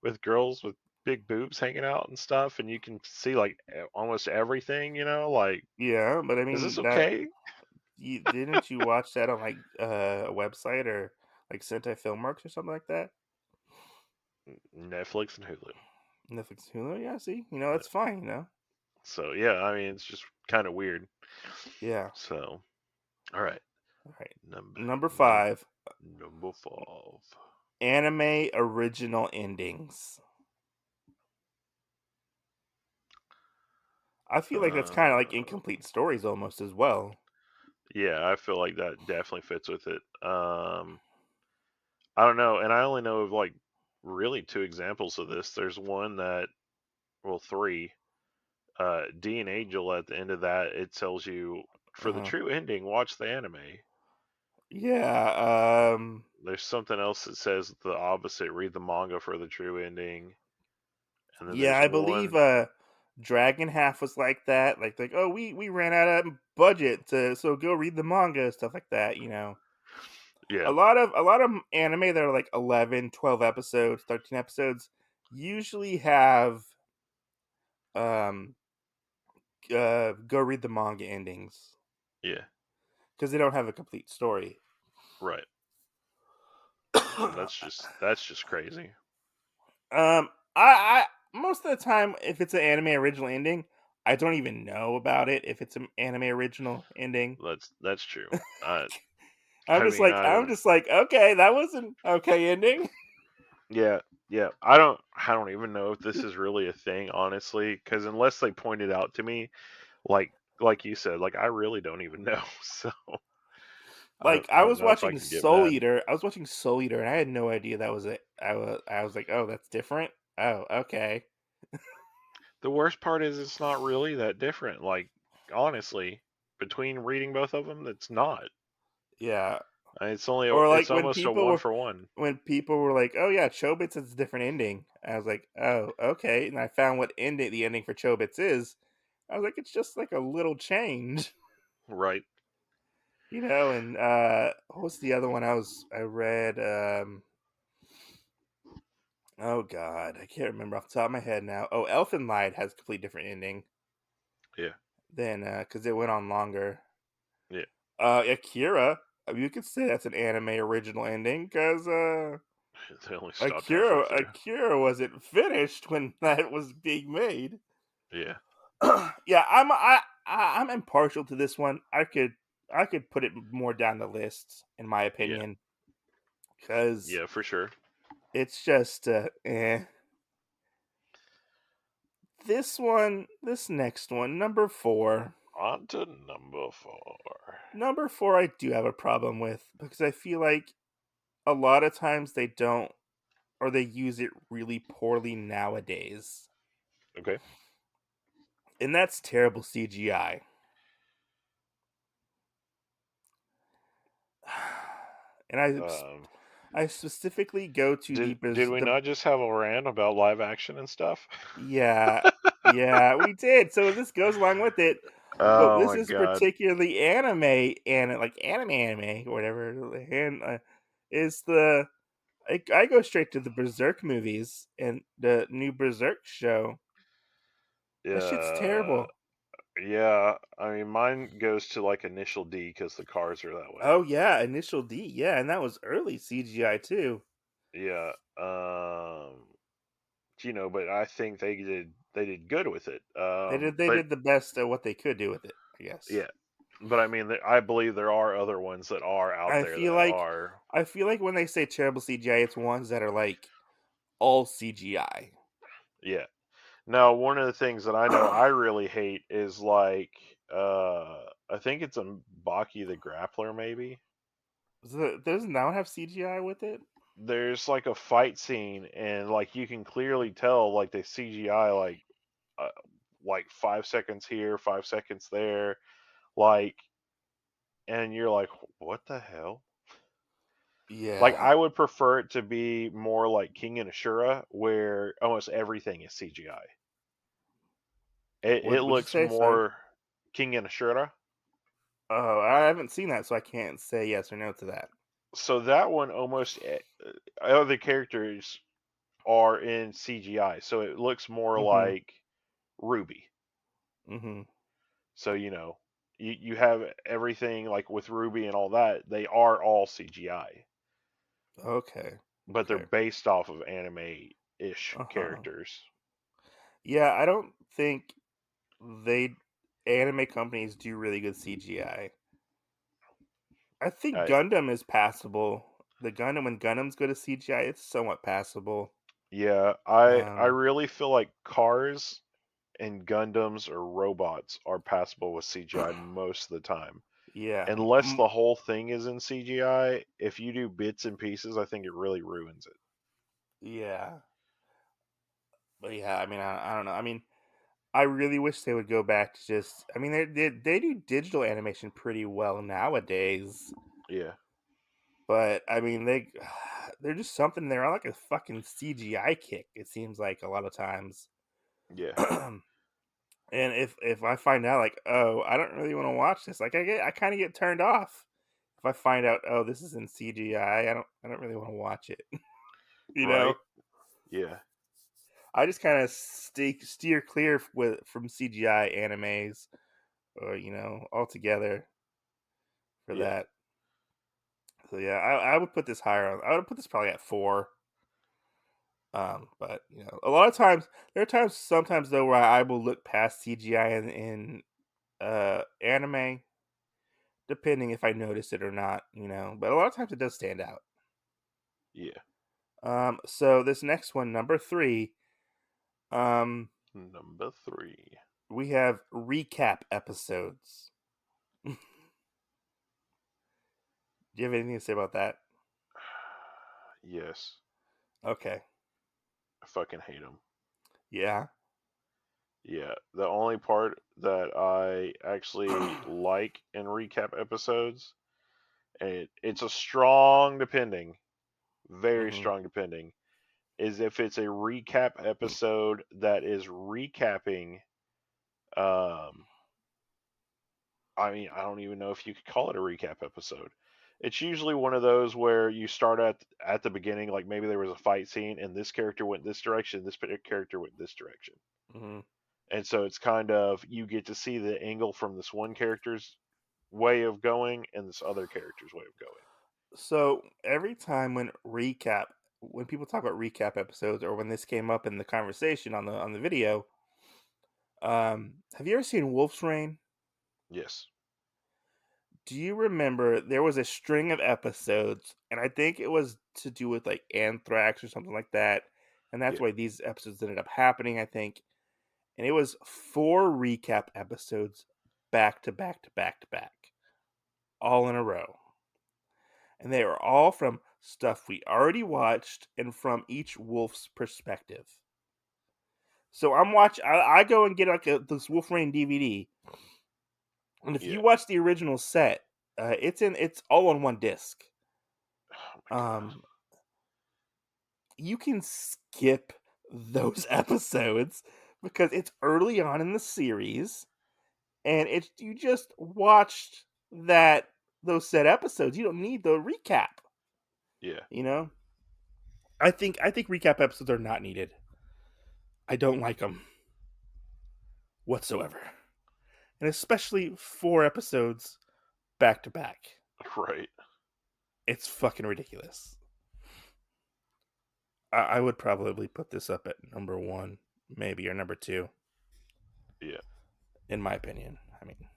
with girls with big boobs hanging out and stuff, and you can see like almost everything, like, Yeah, but I is this mean that okay? didn't you watch that on like a website or like Sentai Filmworks or something like that? Netflix and Hulu. Netflix, Hulu. Yeah, see, Yeah. that's fine. So yeah, I mean, it's just kind of weird. Yeah. So, all right, All right. number Number num, 5, number 5. anime original endings. I feel like that's kind of like Uh, incomplete stories almost as well. yeah, I feel like that definitely fits with it. I don't know, and I only know of like really two examples of this. There's one that, well, three. D and Angel at the end of that, it tells you for the Uh-huh. true ending, watch the anime. Yeah. There's something else that says the opposite, read the manga for the true ending. And then Yeah, there's I believe one, Dragon Half was like that. Like, oh, we ran out of budget to so go read the manga, stuff like that. yeah, A lot of anime that are like 11, 12 episodes, 13 episodes usually have um go read the manga endings yeah, because they don't have a complete story. right. And that's just crazy. I most of the time, if it's an anime original ending, I don't even know about it. If it's an anime original ending, That's true. I'm I just mean, like I I'm don't. just like okay, that was an okay ending. Yeah, yeah. I don't even know if this is really a thing, honestly, because unless they point it out to me, like like you said, like I really don't even know. So Like I I don't was know if I watching can get Soul mad. Eater. I was watching Soul Eater, and I had no idea that was it. I was like, oh, that's different. Oh, okay. The worst part is it's not really that different. Like honestly, between reading both of them, it's not. Yeah. Or It's like almost a one for one. when people were like, "Oh yeah, Chobits has a different ending." I was like, "Oh, okay." And I found what ending the ending for Chobits is. I was like, "It's just like a little change." Right. And what was the other one I read? Oh God, I can't remember off the top of my head now. Oh, Elfen Lied has a completely different ending Yeah, than because it went on longer. yeah. Akira, I mean, you could say that's an anime original ending because They only stopped halfway Akira through. Akira wasn't finished when that was being made. Yeah, Yeah, I'm impartial to this one. I could put it more down the list in my yeah, opinion because yeah, for sure. it's just this next one, number 4. On to number 4. Number 4 I do have a problem with because I feel like a lot of times they don't or they use it really poorly nowadays. Okay. And that's terrible CGI. And Um, I specifically go to did we the not just have a rant about live action and stuff? yeah, yeah, we did. So this goes along with it, but Oh this my is god. particularly anime, like anime or whatever, and is the I go straight to the Berserk movies and the new Berserk show. That shit's Yeah, terrible. yeah. I mean, mine goes to like initial D because the cars are that way. Oh yeah, Initial D, yeah, and that was early CGI too. Yeah. But I think they did good with it. They But did the best at what they could do with it, I guess. yeah, but I mean, I believe there are other ones that are out I there feel that like are. I feel like when they say terrible CGI, it's ones that are like all CGI. Yeah. Now, one of the things that I know I really hate is like, I think it's a Baki the Grappler, maybe. Doesn't that one have CGI with it? There's like a fight scene, and like you can clearly tell, like the CGI, uh, like 5 seconds here, 5 seconds there, like, and you're like, what the hell? Like, Yeah. I would prefer it to be more like King and Ashura, where almost everything is CGI. It What'd you looks say? Sorry. more King and Ashura. Oh, I haven't seen that, so I can't say yes or no to that. So that one almost other characters are in CGI, so it looks more Mm-hmm. like Ruby. Mm-hmm. So you have everything like with Ruby and all that. They are all CGI, Okay. but they're Okay. based off of anime ish Uh-huh. characters. Yeah, I don't think they anime companies do really good CGI. I think Uh, Gundam is passable. The Gundam when Gundam's good at CGI, it's somewhat passable. yeah, I Um, really feel like cars and Gundams or robots are passable with CGI most of the time. yeah, Unless the whole thing is in CGI, if you do bits and pieces, I think it really ruins it. yeah, but yeah. I mean, I don't know. I mean, I really wish they would go back to just. I mean, they do digital animation pretty well nowadays, Yeah, but I mean they're just something. They're on like a fucking CGI kick. It seems like a lot of times. yeah, And if I find out like, oh, I don't really want to watch this, like I kind of get turned off if I find out, oh, this is in CGI. I don't really want to watch it. you know, right. Yeah, I just kind of steer clear from CGI animes, or altogether for yeah, that. So yeah, I would put this higher. I would put this probably at 4. But a lot of times there are times, sometimes though, where I will look past CGI in anime depending if I notice it or not. But a lot of times it does stand out. yeah. So this next one, number 3, um, Number 3. we have recap episodes. Do you have anything to say about that? Yes, Okay. I fucking hate them. Yeah. Yeah, the only part that I actually like in recap episodes, and it's a strong depending, very hmm strong depending, is if it's a recap episode that is recapping um I mean, I don't even know if you could call it a recap episode. It's usually one of those where you start at the beginning, like maybe there was a fight scene and this character went this direction, this character went this direction. Hmm. And so it's kind of you get to see the angle from this one character's way of going and this other character's way of going. So every time when people talk about recap episodes, or when this came up in the conversation on the video, have you ever seen Wolf's Rain? Yes. Do you remember there was a string of episodes, and I think it was to do with like anthrax or something like that, and that's Yeah. why these episodes ended up happening, I think. And it was 4 recap episodes back to back to back to back, all in a row. And they were all from stuff we already watched and from each wolf's perspective. So I go and get like this Wolf Rain DVD, and if you Yeah. watch the original set, it's all on one disc. Oh my god. Um, you can skip those episodes because it's early on in the series, and it's you just watched that those set episodes. You don't need the recap. Yeah. You know, I think recap episodes are not needed. I don't like them whatsoever, and especially 4 episodes back to back. Right. It's fucking ridiculous. I would probably put this up at number one, maybe, or number two, Yeah. in my opinion. I mean,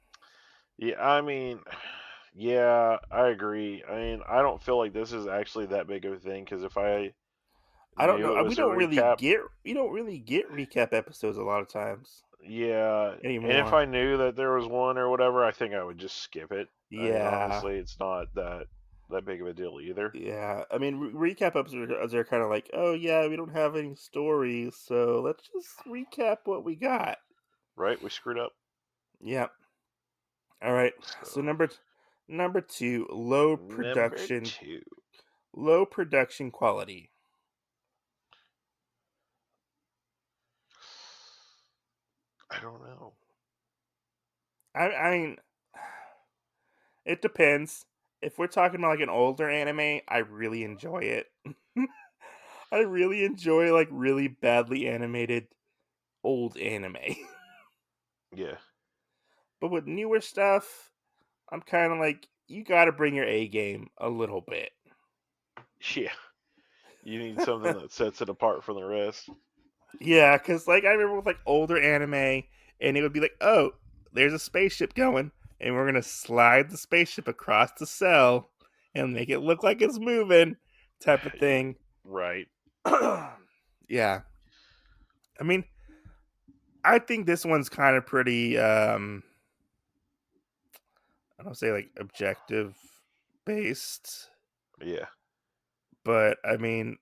Yeah, I mean, yeah, I agree. I mean, I don't feel like this is actually that big of a thing because if I I don't knew know. it was a recap, We don't really get recap episodes a lot of times yeah, and if anymore. I knew that there was one or whatever, I think I would just skip it. I mean, Yeah, honestly, it's not that big of a deal either, yeah. I mean, recap episodes are kind of like, oh yeah, we don't have any stories, so let's just recap what we got. right? We screwed up. Yeah. All right. So So, number two, number two, low production quality. I don't know. I mean, it depends. If we're talking about like an older anime, I really enjoy it. I really enjoy like really badly animated old anime. Yeah, But with newer stuff, I'm kind of like, you got to bring your A game a little bit. yeah. You need something that sets it apart from the rest. Yeah, because like I remember with like older anime, and it would be like, oh, there's a spaceship going, and we're gonna slide the spaceship across the cell and make it look like it's moving, type of thing. Right. Yeah, I mean, I think this one's kind of pretty. I don't say like objective based, Yeah, but I mean,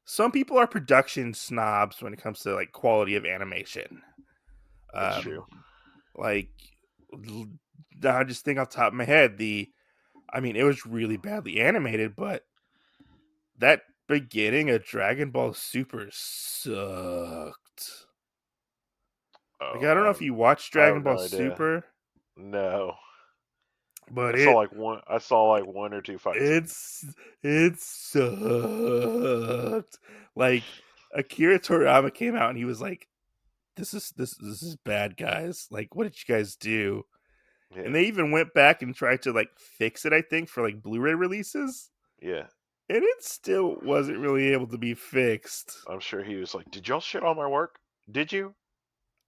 some people are production snobs when it comes to like quality of animation. that's true. Um, like l- I just think off the top of my head, I mean, it was really badly animated, but that beginning of Dragon Ball Super sucked. Like, Oh, I don't know if you watched I Dragon have Ball no idea. Super, No. but I saw like one or two fight scenes. it's it sucked. Like, Akira Toriyama came out and he was like, this is bad, guys. Like, what did you guys do?" And Yeah. they even went back and tried to like fix it, I think, for like Blu-ray releases. Yeah. And it still wasn't really able to be fixed. I'm sure he was like, "Did y'all shit on my work? Did you?"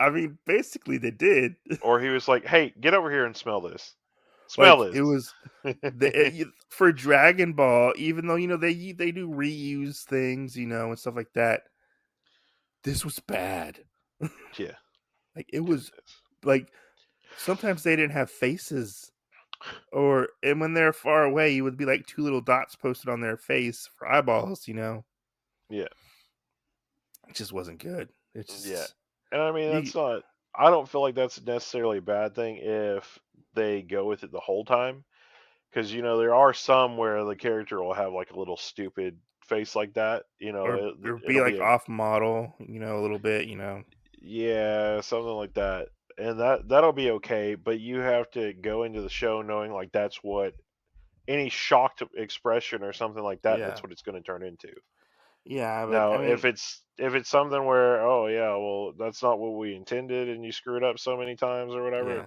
I mean, basically they did. Or he was like, "Hey, get over here and smell this. Smell Like it this." was for Dragon Ball, even though they do reuse things, and stuff like that. This was bad. Yeah. Like it Yeah, was it is. like sometimes they didn't have faces, and when they're far away, you would be like two little dots posted on their face for eyeballs. Yeah. It just wasn't good. Yeah. And I mean, You that's not. I don't feel like that's necessarily a bad thing if they go with it the whole time. Because there are some where the character will have like a little stupid face like that. or be It'll like be a off model, a little bit. yeah, something like that. and that'll be okay. But you have to go into the show knowing like that's what any shocked expression or something like that. Yeah. That's what it's going to turn into. Yeah, but Now, I mean, if it's something where oh yeah, well that's not what we intended, and you screw it up so many times or whatever, yeah.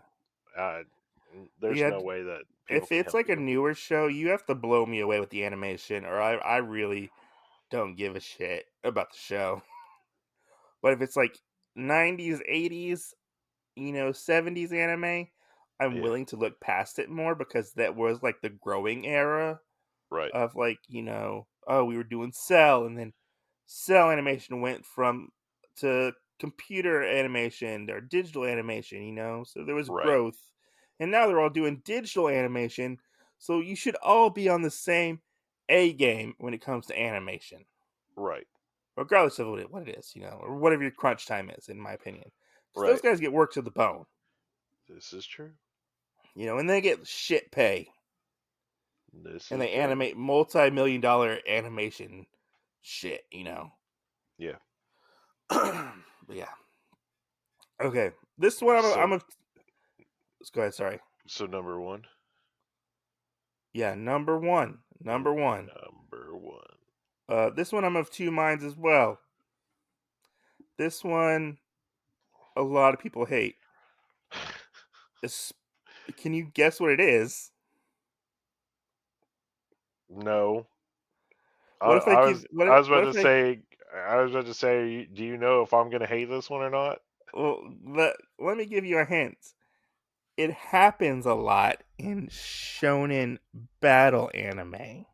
uh, there's Yeah, no way that people if can it's help like a you. newer show, you have to blow me away with the animation, or I really don't give a shit about the show. But if it's like 90s, 80s, 70s anime, I'm Yeah, willing to look past it more because that was like the growing era right, of like, oh, we were doing cell and then cell animation went from to computer animation or digital animation, so there was right, growth. And now they're all doing digital animation. So you should all be on the same A game when it comes to animation, right, regardless of what it is, or whatever your crunch time is, in my opinion. Because those right. guys get worked to the bone, This is true. and they get shit pay This and is they true. animate multi-million-dollar animation shit. Yeah. But yeah. Okay. This one I'm So a let's go ahead, sorry. so number one. Yeah, number one. Number one. Number one. This one I'm of two minds as well. This one a lot of people hate. Es- Can you guess what it is? No. What if I give I was about what to if I say do you know if I'm gonna hate this one or not? well let me give you a hint. It happens a lot in shonen battle anime.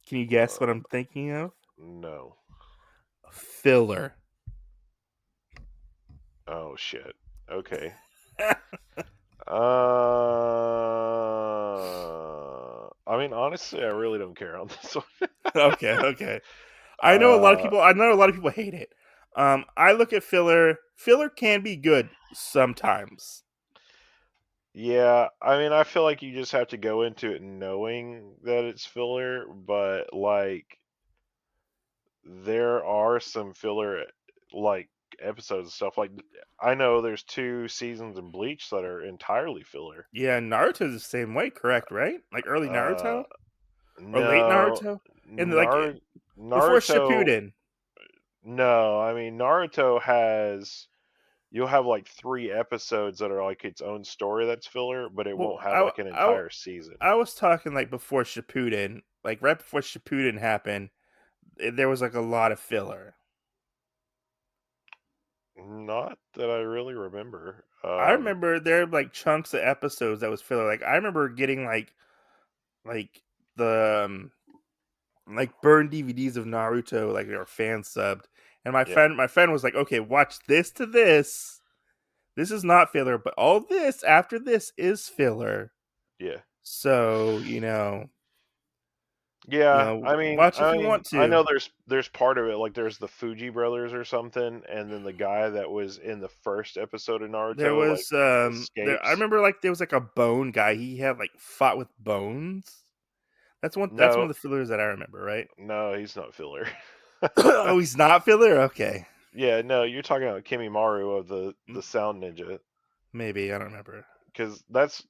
Can you guess what Uh, I'm thinking of? no. Filler. Oh shit. Okay. I mean, honestly, I really don't care on this one. Okay, okay. Uh, I know a lot of people hate it. I look at filler. Filler can be good sometimes. yeah. I mean, I feel like you just have to go into it knowing that it's filler, but like there are some filler like episodes and stuff. Like I know there's 2 seasons in Bleach that are entirely filler. Yeah, Naruto's the same way, correct? Right? Like early Uh, Naruto or late no, Naruto, and Nar- before Naruto. Shippuden. No, I mean Naruto has you'll have like 3 episodes that are like its own story that's filler, but it Well, won't have like an entire season. I was talking like before Shippuden, like right before Shippuden happened. There was like a lot of filler. Not that I really remember. I remember there were like chunks of episodes that was filler. Like I remember getting like the like burned DVDs of Naruto, like or fan subbed. And Yeah, my friend was like, "Okay, watch this to this. This is not filler, but all this after this is filler. yeah. So Yeah, watch if you want I to." know there's part of it like there's the Fuji brothers or something, and then the guy that was in the first episode of There Naruto like was there. I escapes. remember like there was like a bone guy. He had like fought with bones. That's one of No, the fillers that I remember, right? no, he's not filler. Oh, he's not filler. Okay, Yeah, no, you're talking about Kimimaru of the Sound Ninja, maybe I don't remember. because that's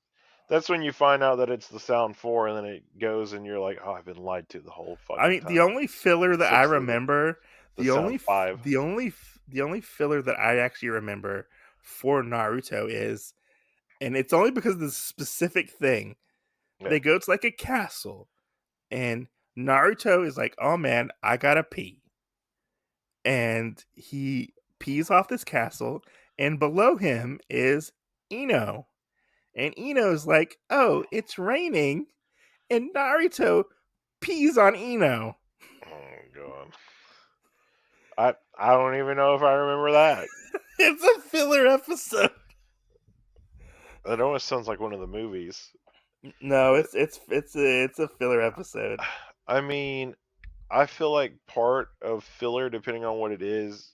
when you find out that it's the Sound Four, and then it goes, and you're like, oh, I've been lied to the whole I fucking mean, the time. only filler that It's I actually remember, the Sound Five. the only filler that I actually remember for Naruto is, and it's only because of this specific thing. Yeah. They go to like a castle, and Naruto is like, "Oh man, I gotta pee," and he pees off this castle, and below him is Ino, and Ino's like, "Oh, it's raining," and Naruto pees on Ino. Oh god. I don't even know if I remember that. It's a filler episode. It almost sounds like one of the movies. No, it's a filler episode. I mean, I feel like part of filler, depending on what it is,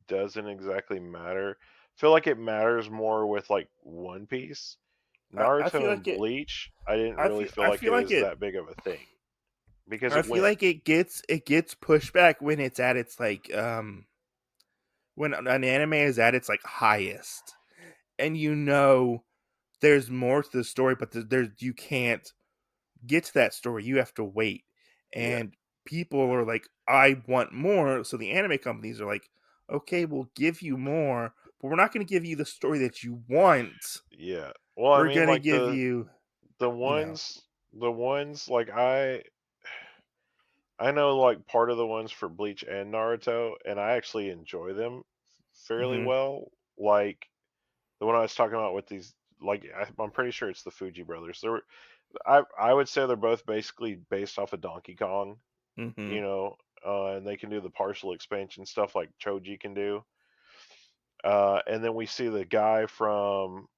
doesn't exactly matter. I feel like it matters more with like One Piece. I feel Naruto and like it. Bleach, I didn't really feel I like feel it like was it. that big of a thing because I it feel went. like it gets pushed back when it's at its like when an anime is at its like highest, and there's more to the story, but there's you can't get to that story. You have to wait, Yeah, and people are like, "I want more." So the anime companies are like, "Okay, we'll give you more, but we're not going to give you the story that you want. yeah. Well, I We're mean, going to like give you, the you know." ones like I know like part of the ones for Bleach and Naruto, and I actually enjoy them fairly Hmm. well. Like the one I was talking about with these, like I'm pretty sure it's the Fuji brothers. I would say they're both basically based off of Donkey Kong, Hmm. you know, and they can do the partial expansion stuff like Choji can do. And then we see the guy from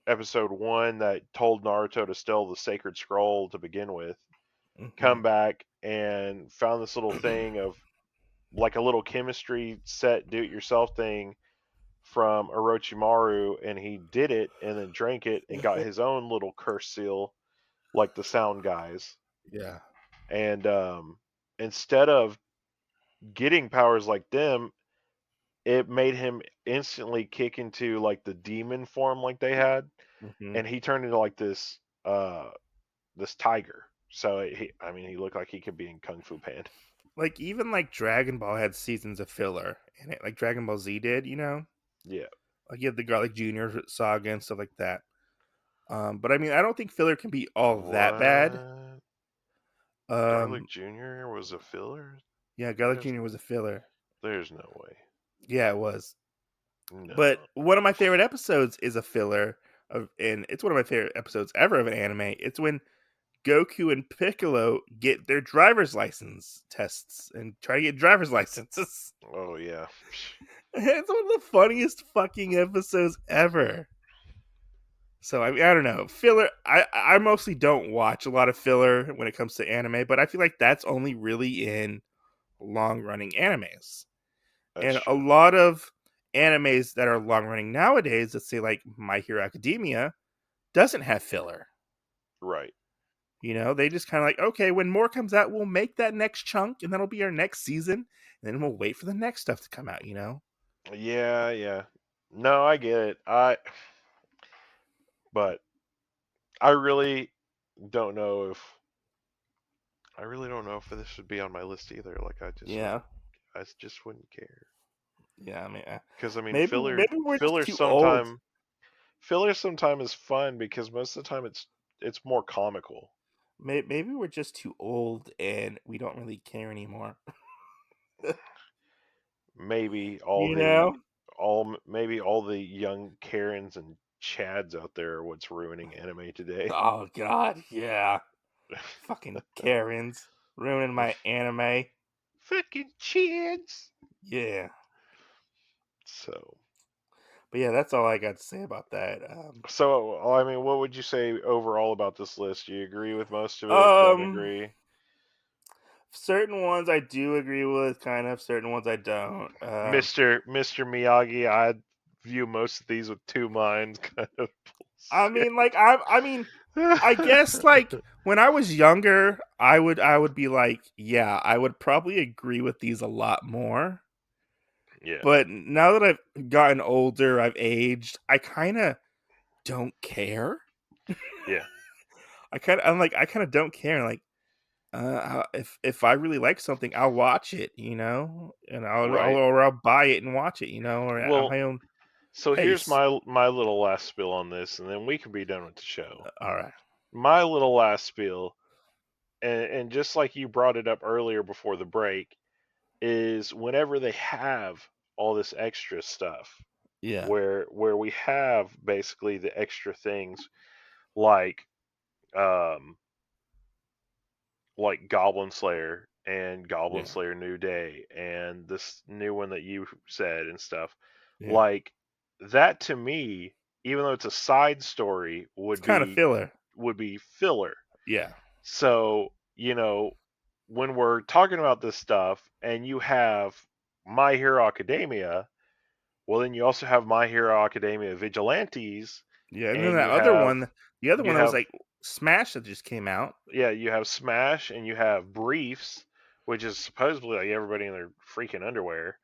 episode one that told Naruto to steal the sacred scroll to begin with, Hmm. come back and found this little thing of like a little chemistry set do it yourself thing from Orochimaru, and he did it and then drank it and got his own little curse seal like the sound guys. Yeah. And instead of getting powers like them, it made him instantly kick into like the demon form like they had, Hmm. and he turned into like this tiger. So I mean, he looked like he could be in Kung Fu Panda. Like even like Dragon Ball had seasons of filler in it, like Dragon Ball Z did. Yeah. Like you have the Garlic Junior saga and stuff like that. But I mean, I don't think filler can be all that bad. What? Garlic Um, Jr. was a filler? yeah, Garlic There's Junior was a filler. there's no way. Yeah, it was. But No. one of my favorite episodes is a filler and it's one of my favorite episodes ever of an anime. It's when Goku and Piccolo get their driver's license tests and try to get driver's licenses. Oh yeah. It's one of the funniest fucking episodes ever. So I mean, I don't know filler. I mostly don't watch a lot of filler when it comes to anime, but I feel like that's only really in long running animes. That's And a true. lot of animes that are long running nowadays, let's say like My Hero Academia, doesn't have filler. Right. They just kind of like, okay, when more comes out, we'll make that next chunk, and that'll be our next season, and then we'll wait for the next stuff to come out. Yeah, yeah. No, I get it. But I really don't know if I really don't know if this should be on my list either. Like Yeah, I just wouldn't care. yeah. I mean, Because I mean, maybe we're just too old. filler sometime is fun because most of the time it's more comical. Maybe we're just too old, and we don't really care anymore. Maybe you know? maybe all the young Karens and Chads out there are what's ruining anime today. Oh God, yeah. Fucking Karens ruining my anime. Fucking Chads. Yeah. So But yeah, that's all I got to say about that. I mean, what would you say overall about this list? Do you agree with most of it? Don't Um, agree? certain ones I do agree with, kind of. Certain ones I don't. Mr. Miyagi, I view most of these with two minds, kind of I bullshit. mean, like I guess like when I was younger, I would be like, yeah, I would probably agree with these a lot more. Yeah, But now that I've gotten older, I've aged, I kind of don't care. yeah, I kind of don't care. Like, if I really like something, I'll watch it, and right. I'll buy it and watch it, or at Well, my own so here's pace. my little last spiel on this, and then we can be done with the show. All right. My little last spiel, and just like you brought it up earlier before the break, is whenever they have all this extra stuff, Yeah. where we have basically the extra things like um Goblin Slayer and Goblin Yeah. Slayer New Day and this new one that you said and stuff. Yeah. Like that to me, even though it's a side story, It's kind of filler. would be filler. Yeah. So, when we're talking about this stuff and you have My Hero Academia, well then you also have My Hero Academia Vigilantes Yeah. And then and that other one, the other you one that was have like Smash that just came out. yeah, you have Smash and you have Briefs, which is supposedly like everybody in their freaking underwear.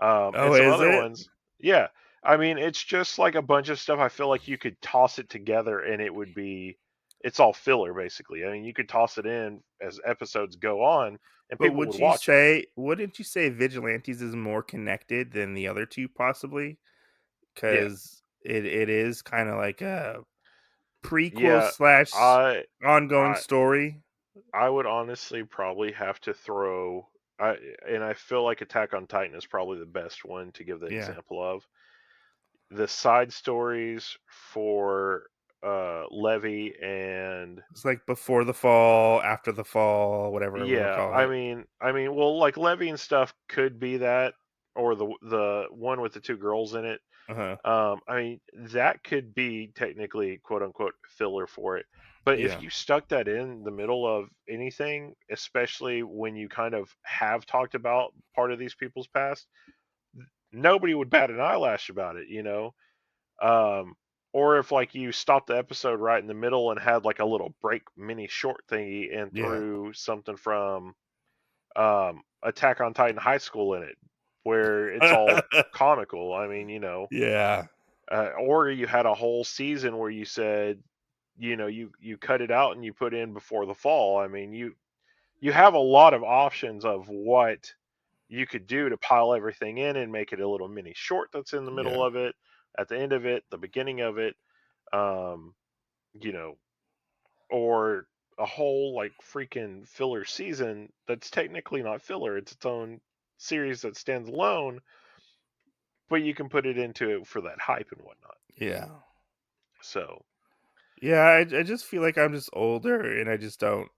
And Oh, some is other it? ones. Yeah. I mean, it's just like a bunch of stuff. I feel like you could toss it together and it would be, it's all filler basically. I mean, you could toss it in as episodes go on and But people would watch it. wouldn't you say Vigilantes is more connected than the other two possibly? Yeah. Because it is kind of like a prequel Yeah. slash I, ongoing I, story. I would honestly probably have to throw, I, and I feel like Attack on Titan is probably the best one to give the Yeah. example of. The side stories for Levy and It's like before the fall, after the fall, whatever we want to yeah, call it. well, like Levy and stuff could be that, or the one with the two girls in it. Uh-huh. I mean, that could be technically quote unquote filler for it. But if Yeah. you stuck that in the middle of anything, especially when you kind of have talked about part of these people's past, nobody would bat an eyelash about it, you know? Um, or if like you stopped the episode right in the middle and had like a little break mini short thingy and Yeah. threw something from Attack on Titan High School in it, where it's all comical. I mean, Yeah. or you had a whole season where you said, you cut it out and you put in before the fall. I mean, you have a lot of options of what you could do to pile everything in and make it a little mini short that's in the middle Yeah. of it, at the end of it, the beginning of it, um, you know, or a whole like freaking filler season that's technically not filler. It's its own series that stands alone, but you can put it into it for that hype and whatnot. Yeah. So Yeah, I just feel like I'm just older and I just don't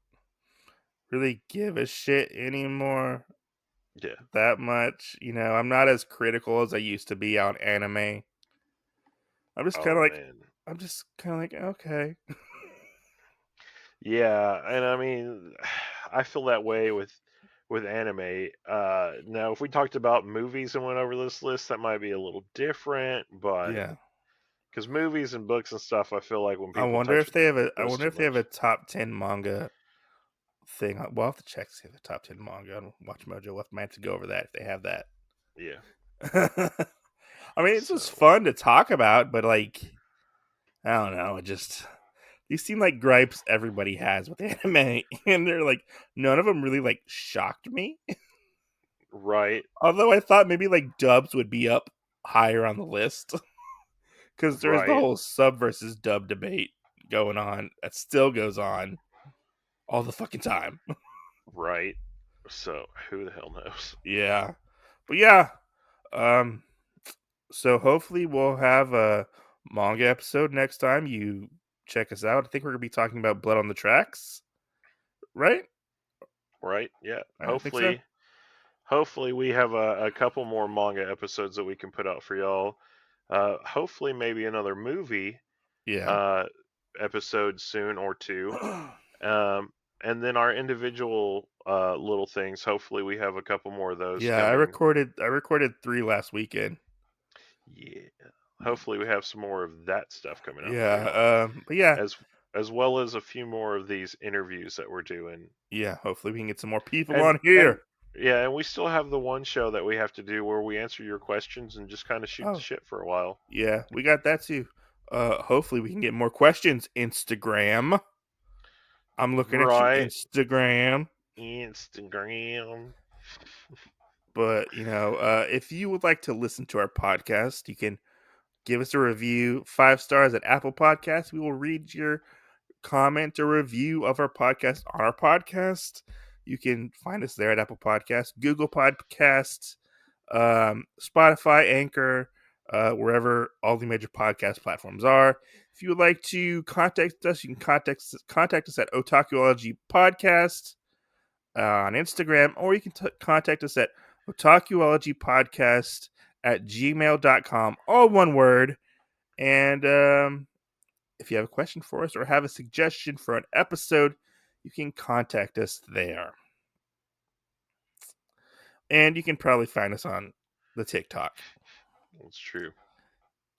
really give a shit anymore yeah. that much. I'm not as critical as I used to be on anime. I'm just kind Oh of like, man. okay. Yeah, and I mean, I feel that way with anime. Now, if we talked about movies and went over this list, that might be a little different, but Yeah. because movies and books and stuff, I feel like when I people wonder touch if it they have a I those wonder too if they have a much. top 10 manga thing. We'll have to check to see if the top 10 manga on Watch Mojo. We'll have to go over that if they have that. Yeah. I mean, it's just So fun to talk about, but like, I don't know. These seem like gripes everybody has with anime, and they're like none of them really like shocked me. right, Although I thought maybe like dubs would be up higher on the list because there's the right, whole sub versus dub debate going on that still goes on all the fucking time. right. So who the hell knows? Yeah, but yeah. Um, so hopefully we'll have a manga episode next time you check us out. I think we're gonna be talking about Blood on the Tracks, right? Right? Yeah. I think so. Hopefully we have a couple more manga episodes that we can put out for y'all. Hopefully maybe another movie Yeah. uh episode soon or two. Um, and then our individual little things. Hopefully, we have a couple more of those Yeah, coming. I recorded 3 last weekend. Yeah. Hopefully, we have some more of that stuff coming out for y'all, Yeah, but yeah, as as well as a few more of these interviews that we're doing. yeah, hopefully we can get some more people And on and here. yeah, and we still have the one show that we have to do where we answer your questions and just kind of shoot the Oh, shit for a while. yeah, we got that too. Hopefully we can get more questions. Instagram. I'm looking at you, Right. Instagram. Instagram. But, if you would like to listen to our podcast, you can give us a review, 5 stars at Apple Podcasts. We will read your comment or review of our podcast on our podcast. You can find us there at Apple Podcasts, Google Podcasts, Spotify, Anchor, wherever all the major podcast platforms are. If you would like to contact us, you can contact us at Otakuology Podcast on Instagram, or you can contact us at Otakuology Podcast at gmail.com, all one word. And if you have a question for us or have a suggestion for an episode, you can contact us there. And you can probably find us on the TikTok That's true.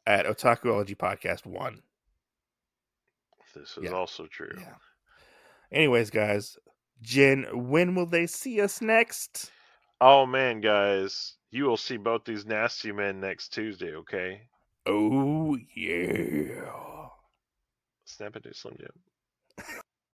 at Otakuology Podcast 1. This is Yeah. also true. Yeah. Anyways, guys, Jen, when will they see us next? Oh man, guys, You will see both these nasty men next Tuesday, okay? Oh yeah. Snap into Slim Jim.